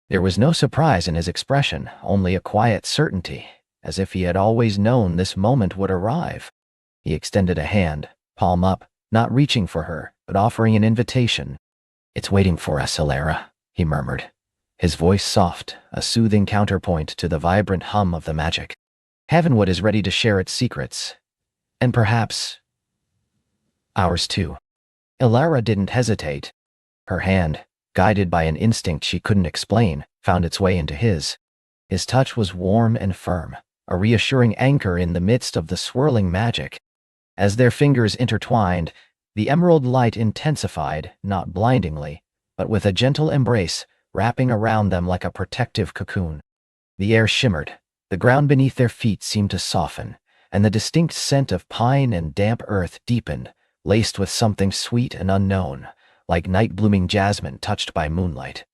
There was no surprise in his expression, only a quiet certainty, as if he had always known this moment would arrive. He extended a hand, palm up, not reaching for her, but offering an invitation. "It's waiting for us, Elara," he murmured, his voice soft, a soothing counterpoint to the vibrant hum of the magic. "Havenwood is ready to share its secrets. And perhaps ours too." Elara didn't hesitate. Her hand, guided by an instinct she couldn't explain, found its way into his. His touch was warm and firm, a reassuring anchor in the midst of the swirling magic. As their fingers intertwined, the emerald light intensified, not blindingly, but with a gentle embrace, wrapping around them like a protective cocoon. The air shimmered, the ground beneath their feet seemed to soften, and the distinct scent of pine and damp earth deepened, laced with something sweet and unknown, like night-blooming jasmine touched by moonlight.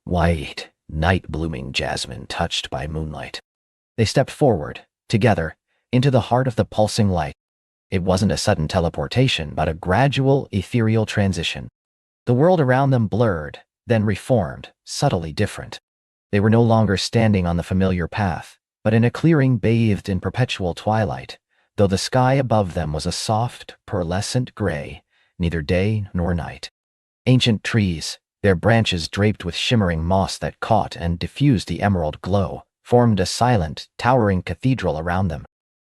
White, night-blooming jasmine touched by moonlight. They stepped forward, together, into the heart of the pulsing light. It wasn't a sudden teleportation, but a gradual, ethereal transition. The world around them blurred, then reformed, subtly different. They were no longer standing on the familiar path, but in a clearing bathed in perpetual twilight, though the sky above them was a soft, pearlescent gray, neither day nor night. Ancient trees, their branches draped with shimmering moss that caught and diffused the emerald glow, formed a silent, towering cathedral around them.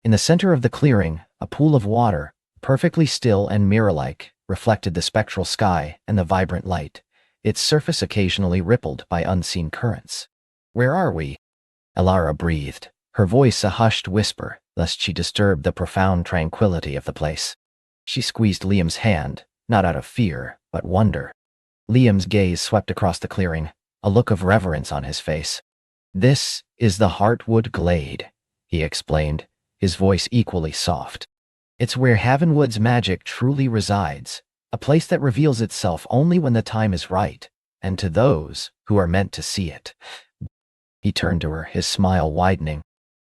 In the center of the clearing, a pool of water, perfectly still and mirror-like, reflected the spectral sky and the vibrant light, its surface occasionally rippled by unseen currents. "Where are we?" Alara breathed, her voice a hushed whisper, lest she disturb the profound tranquility of the place. She squeezed Liam's hand, not out of fear, but wonder. Liam's gaze swept across the clearing, a look of reverence on his face. "This is the Heartwood Glade," he explained, his voice equally soft. "It's where Havenwood's magic truly resides, a place that reveals itself only when the time is right, and to those who are meant to see it." He turned to her, his smile widening.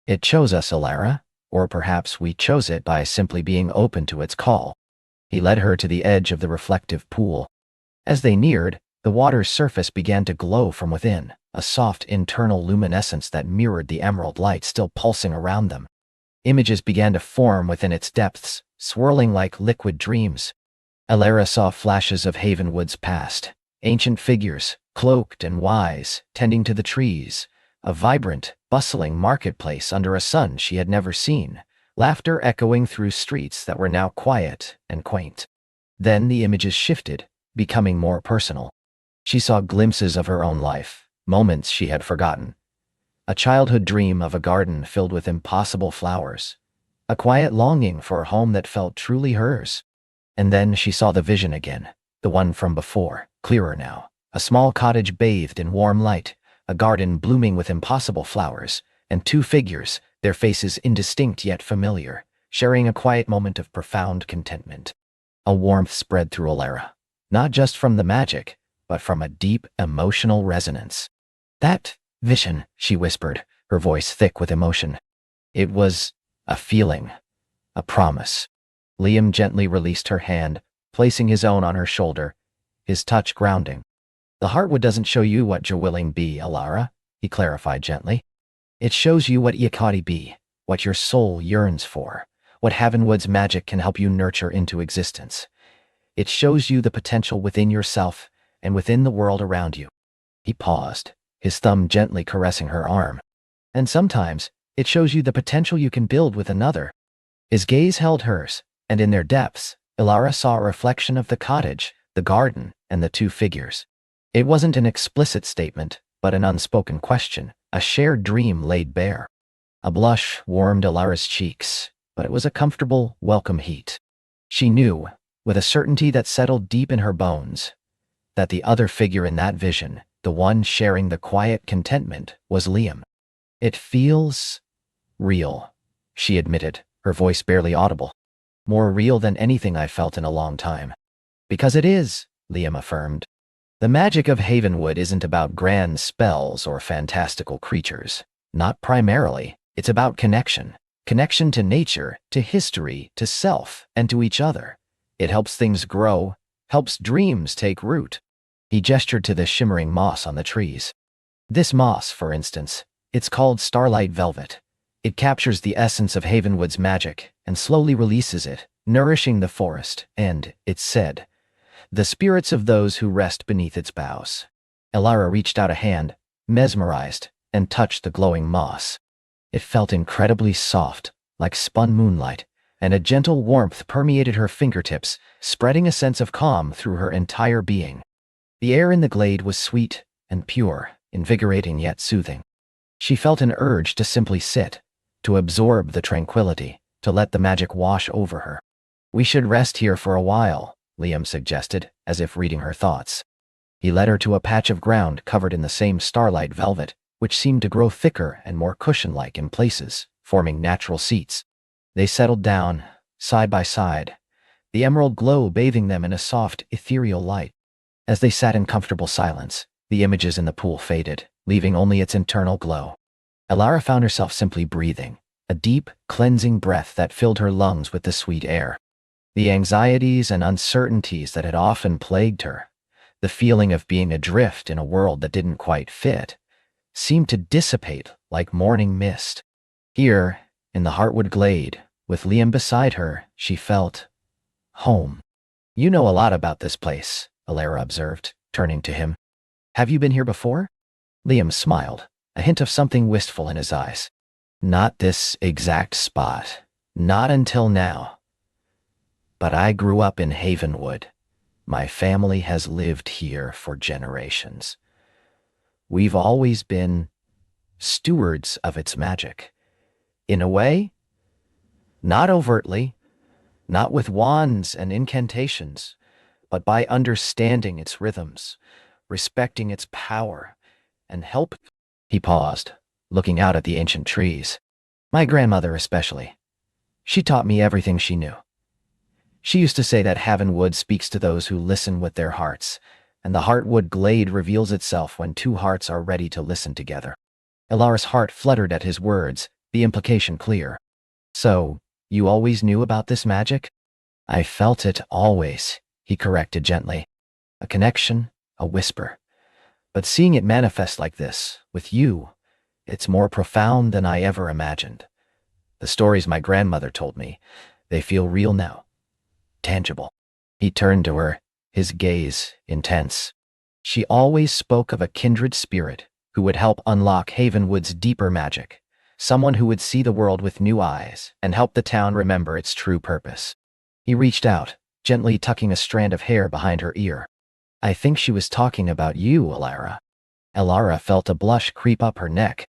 "It chose us, Alara, or perhaps we chose it by simply being open to its call." He led her to the edge of the reflective pool. As they neared, the water's surface began to glow from within, a soft internal luminescence that mirrored the emerald light still pulsing around them. Images began to form within its depths, swirling like liquid dreams. Alara saw flashes of Havenwood's past, ancient figures, cloaked and wise, tending to the trees, a vibrant, bustling marketplace under a sun she had never seen, laughter echoing through streets that were now quiet and quaint. Then the images shifted, becoming more personal. She saw glimpses of her own life, moments she had forgotten. A childhood dream of a garden filled with impossible flowers, a quiet longing for a home that felt truly hers. And then she saw the vision again, the one from before, clearer now, a small cottage bathed in warm light, a garden blooming with impossible flowers, and two figures, their faces indistinct yet familiar, sharing a quiet moment of profound contentment. A warmth spread through Alara, not just from the magic, but from a deep emotional resonance. "That vision," she whispered, her voice thick with emotion. "It was a feeling, a promise." Liam gently released her hand, placing his own on her shoulder, his touch grounding. "The Heartwood doesn't show you what you're willing be, Alara," he clarified gently. "It shows you what Yakati be, what your soul yearns for, what Havenwood's magic can help you nurture into existence. It shows you the potential within yourself and within the world around you." He paused, his thumb gently caressing her arm. "And sometimes, it shows you the potential you can build with another." His gaze held hers, and in their depths, Alara saw a reflection of the cottage, the garden, and the two figures. It wasn't an explicit statement, but an unspoken question, a shared dream laid bare. A blush warmed Alara's cheeks, but it was a comfortable, welcome heat. She knew, with a certainty that settled deep in her bones, that the other figure in that vision, the one sharing the quiet contentment, was Liam. "It feels real," she admitted, her voice barely audible. "More real than anything I've felt in a long time." "Because it is," Liam affirmed. "The magic of Havenwood isn't about grand spells or fantastical creatures. Not primarily. It's about connection. Connection to nature, to history, to self, and to each other. It helps things grow, helps dreams take root." He gestured to the shimmering moss on the trees. "This moss, for instance, it's called starlight velvet. It captures the essence of Havenwood's magic and slowly releases it, nourishing the forest and, it's said, the spirits of those who rest beneath its boughs." Alara reached out a hand, mesmerized, and touched the glowing moss. It felt incredibly soft, like spun moonlight, and a gentle warmth permeated her fingertips, spreading a sense of calm through her entire being. The air in the glade was sweet and pure, invigorating yet soothing. She felt an urge to simply sit, to absorb the tranquility, to let the magic wash over her. "We should rest here for a while," Liam suggested, as if reading her thoughts. He led her to a patch of ground covered in the same starlight velvet, which seemed to grow thicker and more cushion-like in places, forming natural seats. They settled down, side by side, the emerald glow bathing them in a soft, ethereal light. As they sat in comfortable silence, the images in the pool faded, leaving only its internal glow. Alara found herself simply breathing, a deep, cleansing breath that filled her lungs with the sweet air. The anxieties and uncertainties that had often plagued her, the feeling of being adrift in a world that didn't quite fit, seemed to dissipate like morning mist. Here, in the Heartwood Glade, with Liam beside her, she felt home. "You know a lot about this place," Alara observed, turning to him. "Have you been here before?" Liam smiled, a hint of something wistful in his eyes. "Not this exact spot. Not until now. But I grew up in Havenwood. My family has lived here for generations. We've always been stewards of its magic. In a way, not overtly, not with wands and incantations, but by understanding its rhythms, respecting its power, and help." He paused, looking out at the ancient trees. "My grandmother especially. She taught me everything she knew. She used to say that Havenwood speaks to those who listen with their hearts, and the Heartwood Glade reveals itself when two hearts are ready to listen together." Alara's heart fluttered at his words, the implication clear. "So, you always knew about this magic?" "I felt it always," he corrected gently. "A connection, a whisper. But seeing it manifest like this, with you, it's more profound than I ever imagined. The stories my grandmother told me, they feel real now. Tangible." He turned to her, his gaze intense. "She always spoke of a kindred spirit who would help unlock Havenwood's deeper magic, someone who would see the world with new eyes and help the town remember its true purpose." He reached out, gently tucking a strand of hair behind her ear. "I think she was talking about you, Alara." Alara felt a blush creep up her neck.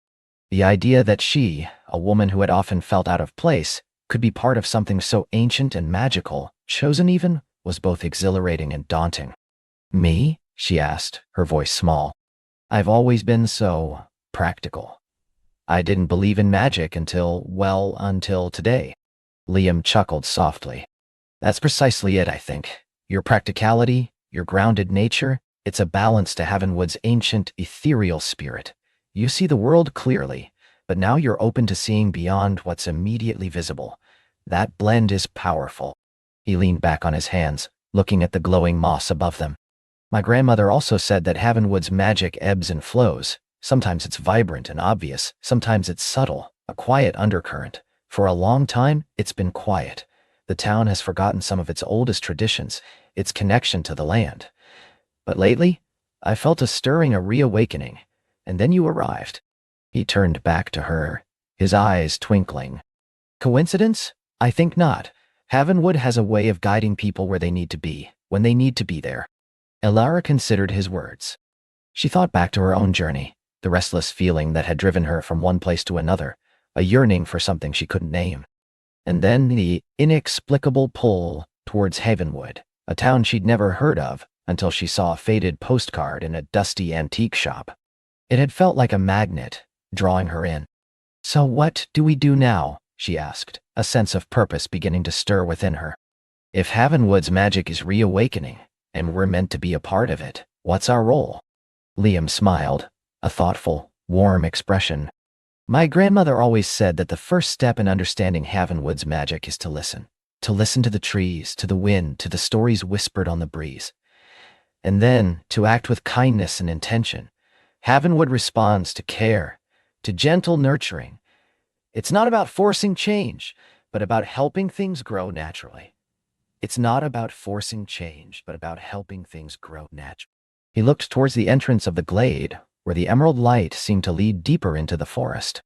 The idea that she, a woman who had often felt out of place, could be part of something so ancient and magical, chosen even, was both exhilarating and daunting. "Me?" she asked, her voice small. "I've always been so practical. I didn't believe in magic until today." Liam chuckled softly. "That's precisely it, I think. Your practicality, your grounded nature, it's a balance to Havenwood's ancient, ethereal spirit. You see the world clearly, but now you're open to seeing beyond what's immediately visible. That blend is powerful." He leaned back on his hands, looking at the glowing moss above them. "My grandmother also said that Havenwood's magic ebbs and flows. Sometimes it's vibrant and obvious, sometimes it's subtle, a quiet undercurrent. For a long time, it's been quiet. The town has forgotten some of its oldest traditions, its connection to the land. But lately, I felt a stirring, a reawakening, and then you arrived." He turned back to her, his eyes twinkling. "Coincidence? I think not. Havenwood has a way of guiding people where they need to be, when they need to be there." Alara considered his words. She thought back to her own journey, the restless feeling that had driven her from one place to another, a yearning for something she couldn't name. And then the inexplicable pull towards Havenwood, a town she'd never heard of until she saw a faded postcard in a dusty antique shop. It had felt like a magnet, drawing her in. "So what do we do now?" she asked, a sense of purpose beginning to stir within her. "If Havenwood's magic is reawakening, and we're meant to be a part of it, what's our role?" Liam smiled, a thoughtful, warm expression. "My grandmother always said that the first step in understanding Havenwood's magic is to listen to the trees, to the wind, to the stories whispered on the breeze. And then to act with kindness and intention. Havenwood responds to care, to gentle nurturing. It's not about forcing change, but about helping things grow naturally. It's not about forcing change, but about helping things grow naturally." He looked towards the entrance of the glade, where the emerald light seemed to lead deeper into the forest.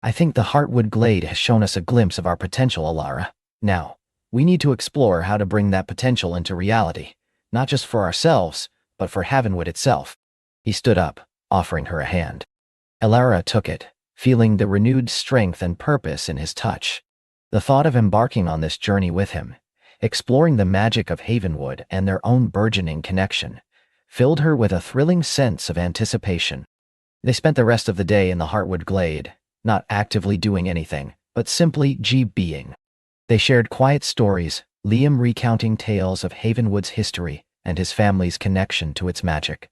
"I think the Heartwood Glade has shown us a glimpse of our potential, Alara. Now, we need to explore how to bring that potential into reality, not just for ourselves, but for Havenwood itself. He stood up, offering her a hand. Elara took it, feeling the renewed strength and purpose in his touch. The thought of embarking on this journey with him, exploring the magic of Havenwood and their own burgeoning connection, filled her with a thrilling sense of anticipation. They spent the rest of the day in the Heartwood glade, not actively doing anything, but simply being. They shared quiet stories, Liam recounting tales of Havenwood's history and his family's connection to its magic.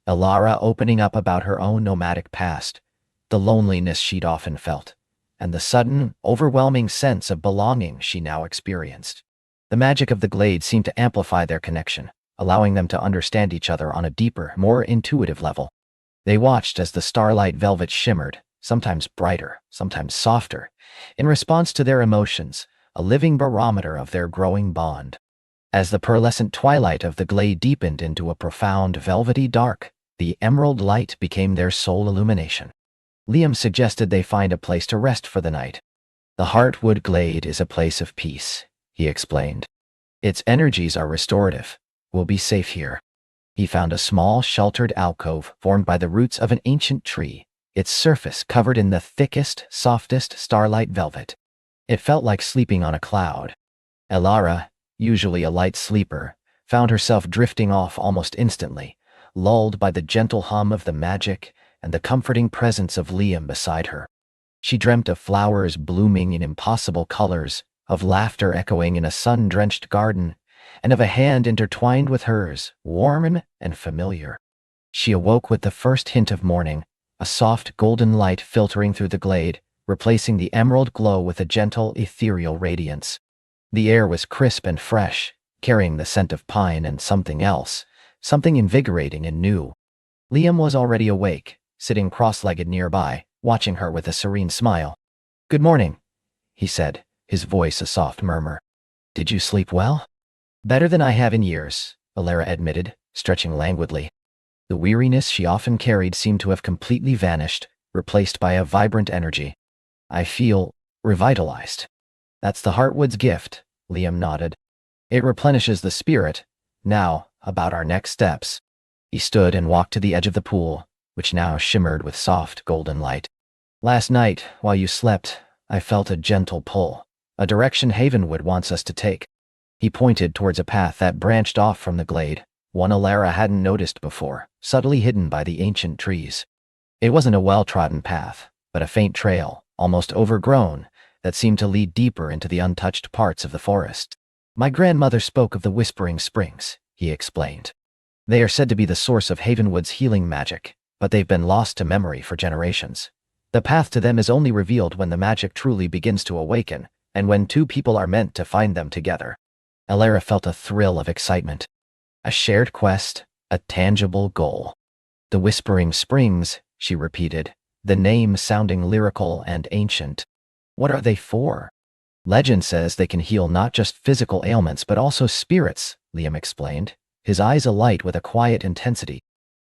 Elara opening up about her own nomadic past, the loneliness she'd often felt, and the sudden, overwhelming sense of belonging she now experienced. The magic of the glade seemed to amplify their connection, allowing them to understand each other on a deeper, more intuitive level. They watched as the starlight velvet shimmered, sometimes brighter, sometimes softer, in response to their emotions, a living barometer of their growing bond. As the pearlescent twilight of the glade deepened into a profound velvety dark, the emerald light became their sole illumination. Liam suggested they find a place to rest for the night. The Heartwood glade is a place of peace, he explained. Its energies are restorative. We'll be safe here. He found a small, sheltered alcove formed by the roots of an ancient tree, its surface covered in the thickest, softest starlight velvet. It felt like sleeping on a cloud. Elara, usually a light sleeper, found herself drifting off almost instantly, lulled by the gentle hum of the magic and the comforting presence of Liam beside her. She dreamt of flowers blooming in impossible colors, of laughter echoing in a sun-drenched garden, and of a hand intertwined with hers, warm and familiar. She awoke with the first hint of morning, a soft golden light filtering through the glade, replacing the emerald glow with a gentle, ethereal radiance. The air was crisp and fresh, carrying the scent of pine and something else, something invigorating and new. Liam was already awake, sitting cross-legged nearby, watching her with a serene smile. "Good morning," he said, his voice a soft murmur. "Did you sleep well?" "Better than I have in years," Elara admitted, stretching languidly. The weariness she often carried seemed to have completely vanished, replaced by a vibrant energy. "I feel revitalized." "That's the Heartwood's gift," Liam nodded. "It replenishes the spirit. Now, about our next steps." He stood and walked to the edge of the pool, which now shimmered with soft golden light. "Last night, while you slept, I felt a gentle pull, a direction Havenwood wants us to take." He pointed towards a path that branched off from the glade, one Elara hadn't noticed before, subtly hidden by the ancient trees. It wasn't a well-trodden path, but a faint trail, almost overgrown, that seemed to lead deeper into the untouched parts of the forest. "My grandmother spoke of the Whispering Springs," he explained. "They are said to be the source of Havenwood's healing magic, but they've been lost to memory for generations. The path to them is only revealed when the magic truly begins to awaken, and when two people are meant to find them together." Elara felt a thrill of excitement. A shared quest, a tangible goal. "The Whispering Springs," she repeated, the name sounding lyrical and ancient. "What are they for?" "Legend says they can heal not just physical ailments but also spirits," Liam explained, his eyes alight with a quiet intensity.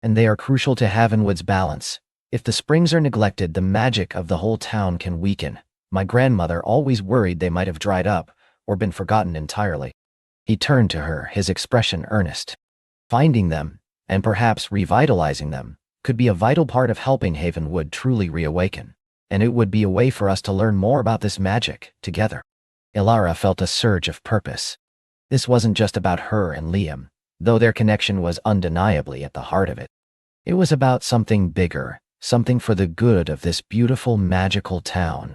"And they are crucial to Havenwood's balance. If the springs are neglected, the magic of the whole town can weaken. My grandmother always worried they might have dried up or been forgotten entirely." He turned to her, his expression earnest. "Finding them, and perhaps revitalizing them, could be a vital part of helping Havenwood truly reawaken. And it would be a way for us to learn more about this magic, together." Elara felt a surge of purpose. This wasn't just about her and Liam, though their connection was undeniably at the heart of it. It was about something bigger, something for the good of this beautiful, magical town.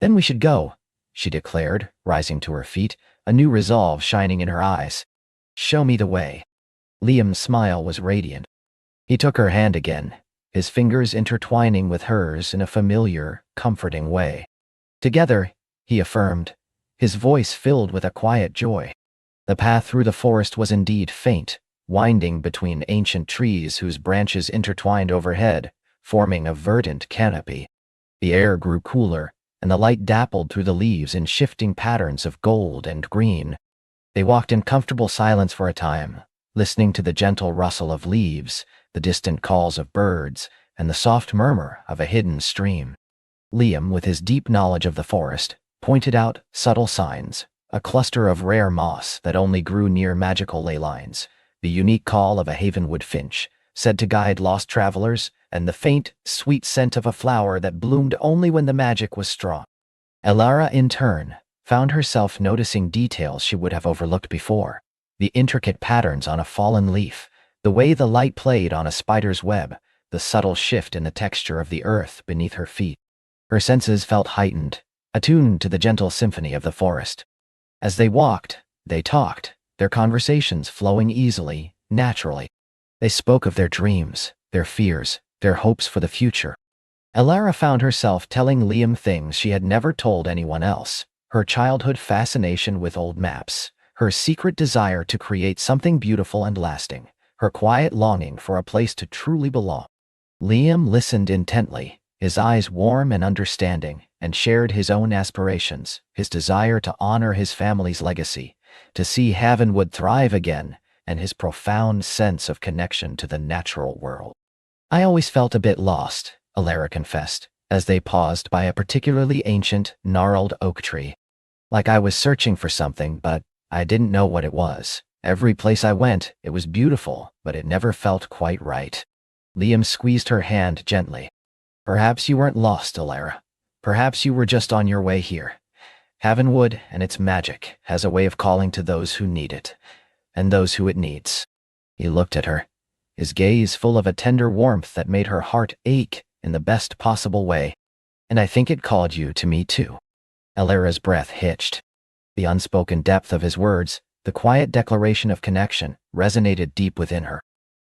"Then we should go," she declared, rising to her feet, a new resolve shining in her eyes. "Show me the way." Liam's smile was radiant. He took her hand again, his fingers intertwining with hers in a familiar, comforting way. "Together," he affirmed, his voice filled with a quiet joy. The path through the forest was indeed faint, winding between ancient trees whose branches intertwined overhead, forming a verdant canopy. The air grew cooler, and the light dappled through the leaves in shifting patterns of gold and green. They walked in comfortable silence for a time, listening to the gentle rustle of leaves, the distant calls of birds, and the soft murmur of a hidden stream. Liam, with his deep knowledge of the forest, pointed out subtle signs, a cluster of rare moss that only grew near magical ley lines, the unique call of a havenwood finch, said to guide lost travelers, and the faint, sweet scent of a flower that bloomed only when the magic was strong. Elara, in turn, found herself noticing details she would have overlooked before. The intricate patterns on a fallen leaf, the way the light played on a spider's web, the subtle shift in the texture of the earth beneath her feet. Her senses felt heightened, attuned to the gentle symphony of the forest. As they walked, they talked, their conversations flowing easily, naturally. They spoke of their dreams, their fears, their hopes for the future. Elara found herself telling Liam things she had never told anyone else: her childhood fascination with old maps, her secret desire to create something beautiful and lasting, her quiet longing for a place to truly belong. Liam listened intently, his eyes warm and understanding, and shared his own aspirations, his desire to honor his family's legacy, to see Havenwood thrive again, and his profound sense of connection to the natural world. "I always felt a bit lost," Elara confessed, as they paused by a particularly ancient, gnarled oak tree. "Like I was searching for something, but I didn't know what it was. Every place I went, it was beautiful, but it never felt quite right." Liam squeezed her hand gently. "Perhaps you weren't lost, Elara. Perhaps you were just on your way here. Havenwood and its magic has a way of calling to those who need it, and those who it needs." He looked at her, his gaze full of a tender warmth that made her heart ache in the best possible way. "And I think it called you to me too." Elara's breath hitched. The unspoken depth of his words, the quiet declaration of connection, resonated deep within her.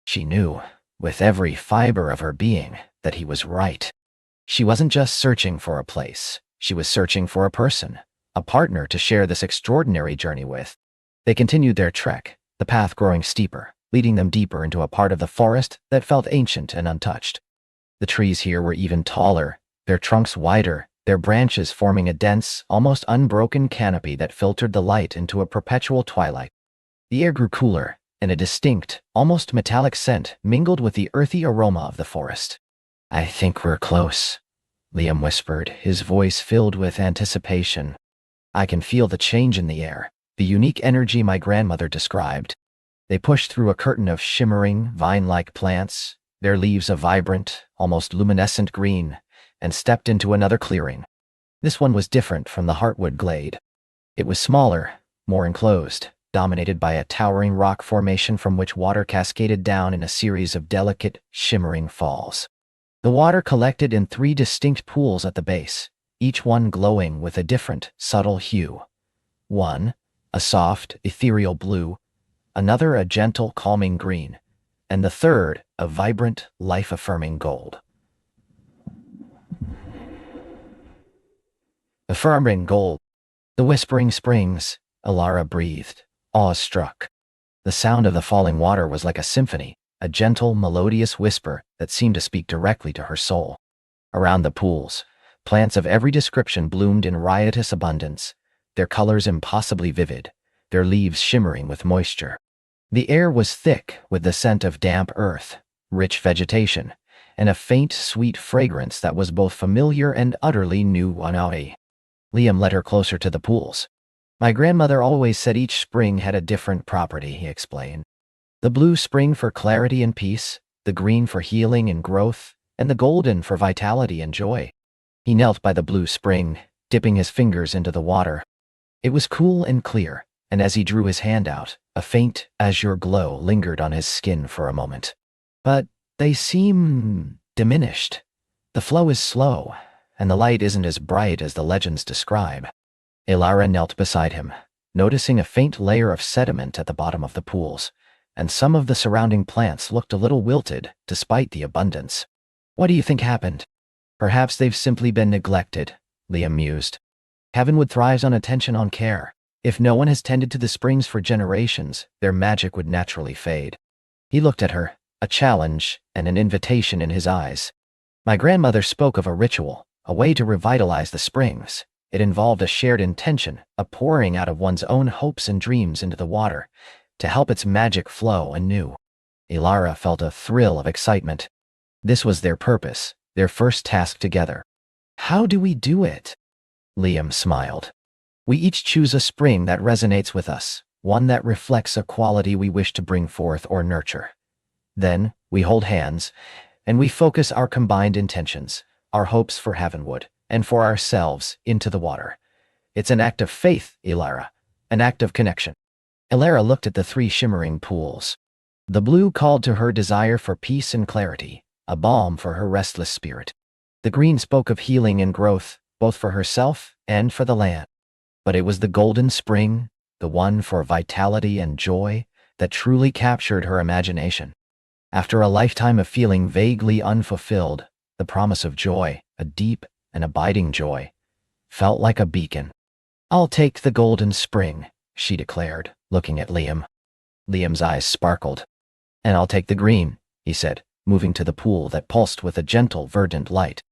She knew, with every fiber of her being, that he was right. She wasn't just searching for a place. She was searching for a person, a partner to share this extraordinary journey with. They continued their trek, the path growing steeper, leading them deeper into a part of the forest that felt ancient and untouched. The trees here were even taller, their trunks wider, their branches forming a dense, almost unbroken canopy that filtered the light into a perpetual twilight. The air grew cooler, and a distinct, almost metallic scent mingled with the earthy aroma of the forest. "I think we're close," Liam whispered, his voice filled with anticipation. "I can feel the change in the air, the unique energy my grandmother described." They pushed through a curtain of shimmering, vine-like plants, their leaves a vibrant, almost luminescent green, and stepped into another clearing. This one was different from the Heartwood glade. It was smaller, more enclosed, dominated by a towering rock formation from which water cascaded down in a series of delicate, shimmering falls. The water collected in 3 distinct pools at the base, each one glowing with a different, subtle hue. One, a soft, ethereal blue, another a gentle, calming green, and the third, a vibrant, life-affirming gold. Affirming gold. "The Whispering Springs," Elara breathed, awe-struck. The sound of the falling water was like a symphony, a gentle, melodious whisper that seemed to speak directly to her soul. Around the pools, plants of every description bloomed in riotous abundance, their colors impossibly vivid, their leaves shimmering with moisture. The air was thick with the scent of damp earth, rich vegetation, and a faint, sweet fragrance that was both familiar and utterly new. Liam led her closer to the pools. "My grandmother always said each spring had a different property," he explained. "The blue spring for clarity and peace, the green for healing and growth, and the golden for vitality and joy." He knelt by the blue spring, dipping his fingers into the water. It was cool and clear, and as he drew his hand out, a faint, azure glow lingered on his skin for a moment. "But they seem diminished. The flow is slow, and the light isn't as bright as the legends describe." Elara knelt beside him, noticing a faint layer of sediment at the bottom of the pools, and some of the surrounding plants looked a little wilted despite the abundance. "What do you think happened?" "Perhaps they've simply been neglected," Liam mused. "Havenwood thrives on attention, on care. If no one has tended to the springs for generations, their magic would naturally fade." He looked at her, a challenge and an invitation in his eyes. "My grandmother spoke of a ritual, a way to revitalize the springs. It involved a shared intention, a pouring out of one's own hopes and dreams into the water, to help its magic flow anew." Elara felt a thrill of excitement. This was their purpose, their first task together. "How do we do it?" Liam smiled. "We each choose a spring that resonates with us, one that reflects a quality we wish to bring forth or nurture. Then, we hold hands, and we focus our combined intentions, our hopes for heavenward, and for ourselves, into the water. It's an act of faith, Elara, an act of connection. Elara looked at the three shimmering pools. The blue called to her desire for peace and clarity, a balm for her restless spirit. The green spoke of healing and growth, both for herself and for the land. But it was the golden spring, the one for vitality and joy, that truly captured her imagination. After a lifetime of feeling vaguely unfulfilled, the promise of joy, a deep and abiding joy, felt like a beacon. "I'll take the golden spring," she declared, looking at Liam. Liam's eyes sparkled. "And I'll take the green," he said, moving to the pool that pulsed with a gentle, verdant light.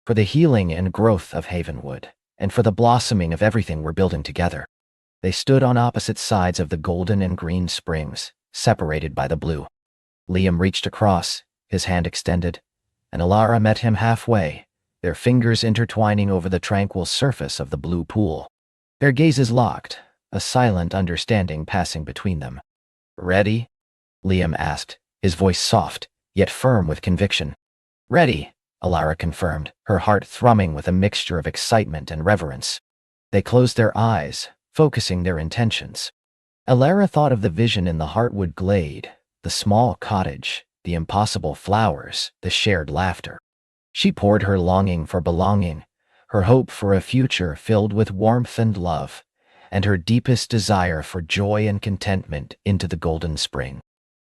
"For the healing and growth of Havenwood, and for the blossoming of everything we're building together." They stood on opposite sides of the golden and green springs, separated by the blue. Liam reached across, his hand extended, and Elara met him halfway, their fingers intertwining over the tranquil surface of the blue pool. Their gazes locked, a silent understanding passing between them. "Ready?" Liam asked, his voice soft, yet firm with conviction. "Ready," Elara confirmed, her heart thrumming with a mixture of excitement and reverence. They closed their eyes, focusing their intentions. Elara thought of the vision in the Heartwood glade, the small cottage, the impossible flowers, the shared laughter. She poured her longing for belonging, her hope for a future filled with warmth and love, and her deepest desire for joy and contentment into the golden spring.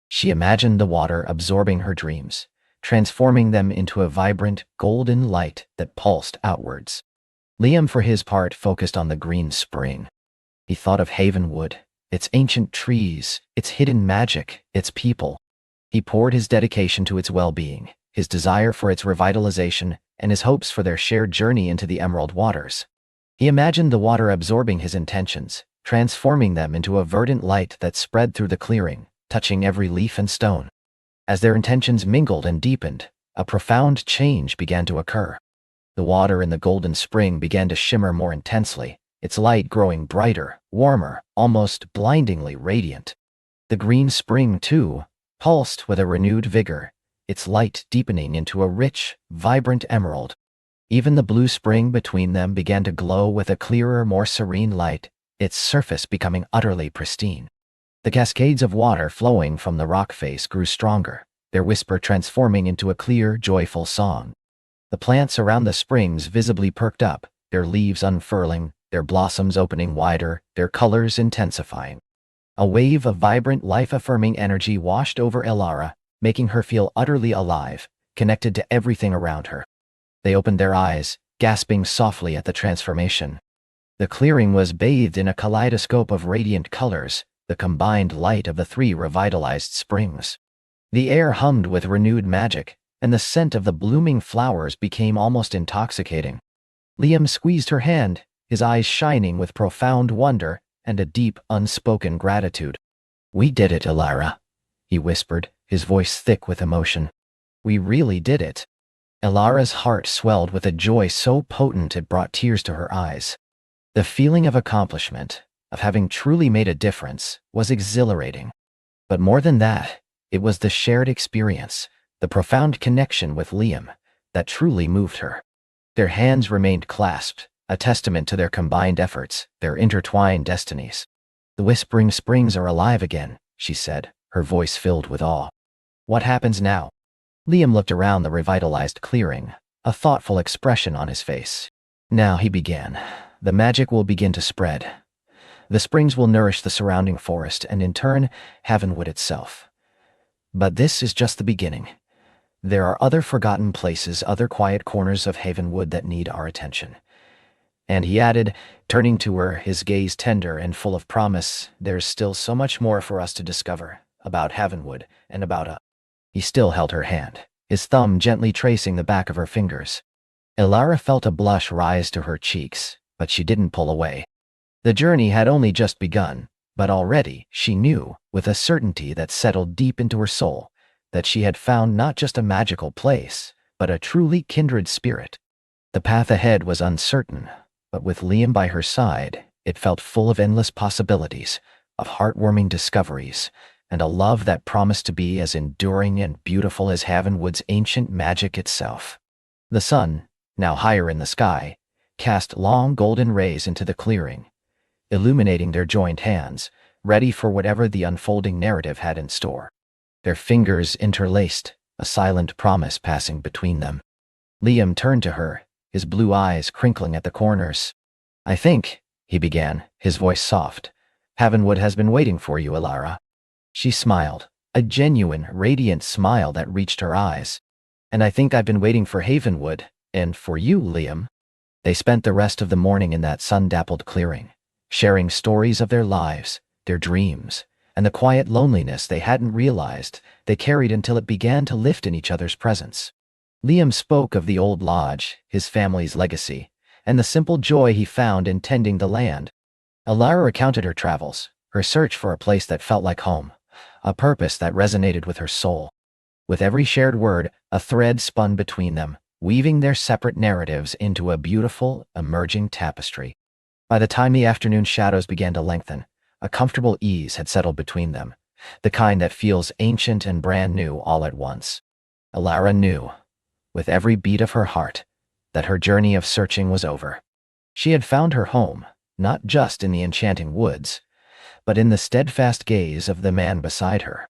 She imagined the water absorbing her dreams, transforming them into a vibrant, golden light that pulsed outwards. Liam, for his part, focused on the green spring. He thought of Havenwood, its ancient trees, its hidden magic, its people. He poured his dedication to its well-being, his desire for its revitalization, and his hopes for their shared journey into the emerald waters. He imagined the water absorbing his intentions, transforming them into a verdant light that spread through the clearing, touching every leaf and stone. As their intentions mingled and deepened, a profound change began to occur. The water in the golden spring began to shimmer more intensely, its light growing brighter, warmer, almost blindingly radiant. The green spring, too, pulsed with a renewed vigor, its light deepening into a rich, vibrant emerald. Even the blue spring between them began to glow with a clearer, more serene light, its surface becoming utterly pristine. The cascades of water flowing from the rock face grew stronger, their whisper transforming into a clear, joyful song. The plants around the springs visibly perked up, their leaves unfurling, their blossoms opening wider, their colors intensifying. A wave of vibrant, life-affirming energy washed over Elara, making her feel utterly alive, connected to everything around her. They opened their eyes, gasping softly at the transformation. The clearing was bathed in a kaleidoscope of radiant colors, the combined light of the three revitalized springs. The air hummed with renewed magic, and the scent of the blooming flowers became almost intoxicating. Liam squeezed her hand, his eyes shining with profound wonder and a deep, unspoken gratitude. "We did it, Elara," he whispered, his voice thick with emotion. "We really did it." Elara's heart swelled with a joy so potent it brought tears to her eyes. The feeling of accomplishment, of having truly made a difference, was exhilarating. But more than that, it was the shared experience, the profound connection with Liam, that truly moved her. Their hands remained clasped, a testament to their combined efforts, their intertwined destinies. "The Whispering Springs are alive again," she said, her voice filled with awe. "What happens now?" Liam looked around the revitalized clearing, a thoughtful expression on his face. "Now," he began, "the magic will begin to spread. The springs will nourish the surrounding forest and, in turn, Havenwood itself. But this is just the beginning. There are other forgotten places, other quiet corners of Havenwood that need our attention." And he added, turning to her, his gaze tender and full of promise, "There's still so much more for us to discover, about Havenwood and about us." He still held her hand, his thumb gently tracing the back of her fingers. Elara felt a blush rise to her cheeks, but she didn't pull away. The journey had only just begun, but already she knew, with a certainty that settled deep into her soul, that she had found not just a magical place, but a truly kindred spirit. The path ahead was uncertain, but with Liam by her side, it felt full of endless possibilities, of heartwarming discoveries, and a love that promised to be as enduring and beautiful as Havenwood's ancient magic itself. The sun, now higher in the sky, cast long golden rays into the clearing, illuminating their joined hands, ready for whatever the unfolding narrative had in store. Their fingers interlaced, a silent promise passing between them. Liam turned to her, his blue eyes crinkling at the corners. "I think," he began, his voice soft, "Havenwood has been waiting for you, Elara." She smiled, a genuine, radiant smile that reached her eyes. "And I think I've been waiting for Havenwood, and for you, Liam." They spent the rest of the morning in that sun-dappled clearing, sharing stories of their lives, their dreams, and the quiet loneliness they hadn't realized they carried until it began to lift in each other's presence. Liam spoke of the old lodge, his family's legacy, and the simple joy he found in tending the land. Elara recounted her travels, her search for a place that felt like home, a purpose that resonated with her soul. With every shared word, a thread spun between them, weaving their separate narratives into a beautiful, emerging tapestry. By the time the afternoon shadows began to lengthen, a comfortable ease had settled between them, the kind that feels ancient and brand new all at once. Elara knew, with every beat of her heart, that her journey of searching was over. She had found her home, not just in the enchanting woods, but in the steadfast gaze of the man beside her.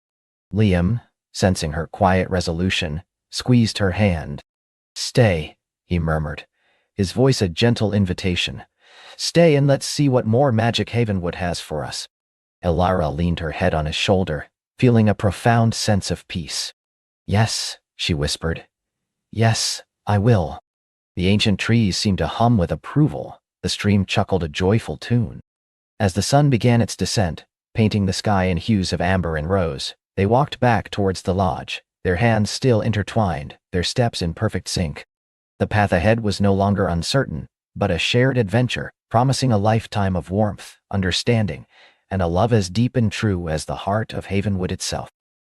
Liam, sensing her quiet resolution, squeezed her hand. "Stay," he murmured, his voice a gentle invitation. "Stay and let's see what more magic Havenwood has for us." Elara leaned her head on his shoulder, feeling a profound sense of peace. "Yes," she whispered. "Yes, I will." The ancient trees seemed to hum with approval, the stream chuckled a joyful tune. As the sun began its descent, painting the sky in hues of amber and rose, they walked back towards the lodge, their hands still intertwined, their steps in perfect sync. The path ahead was no longer uncertain, but a shared adventure, promising a lifetime of warmth, understanding, and a love as deep and true as the heart of Havenwood itself.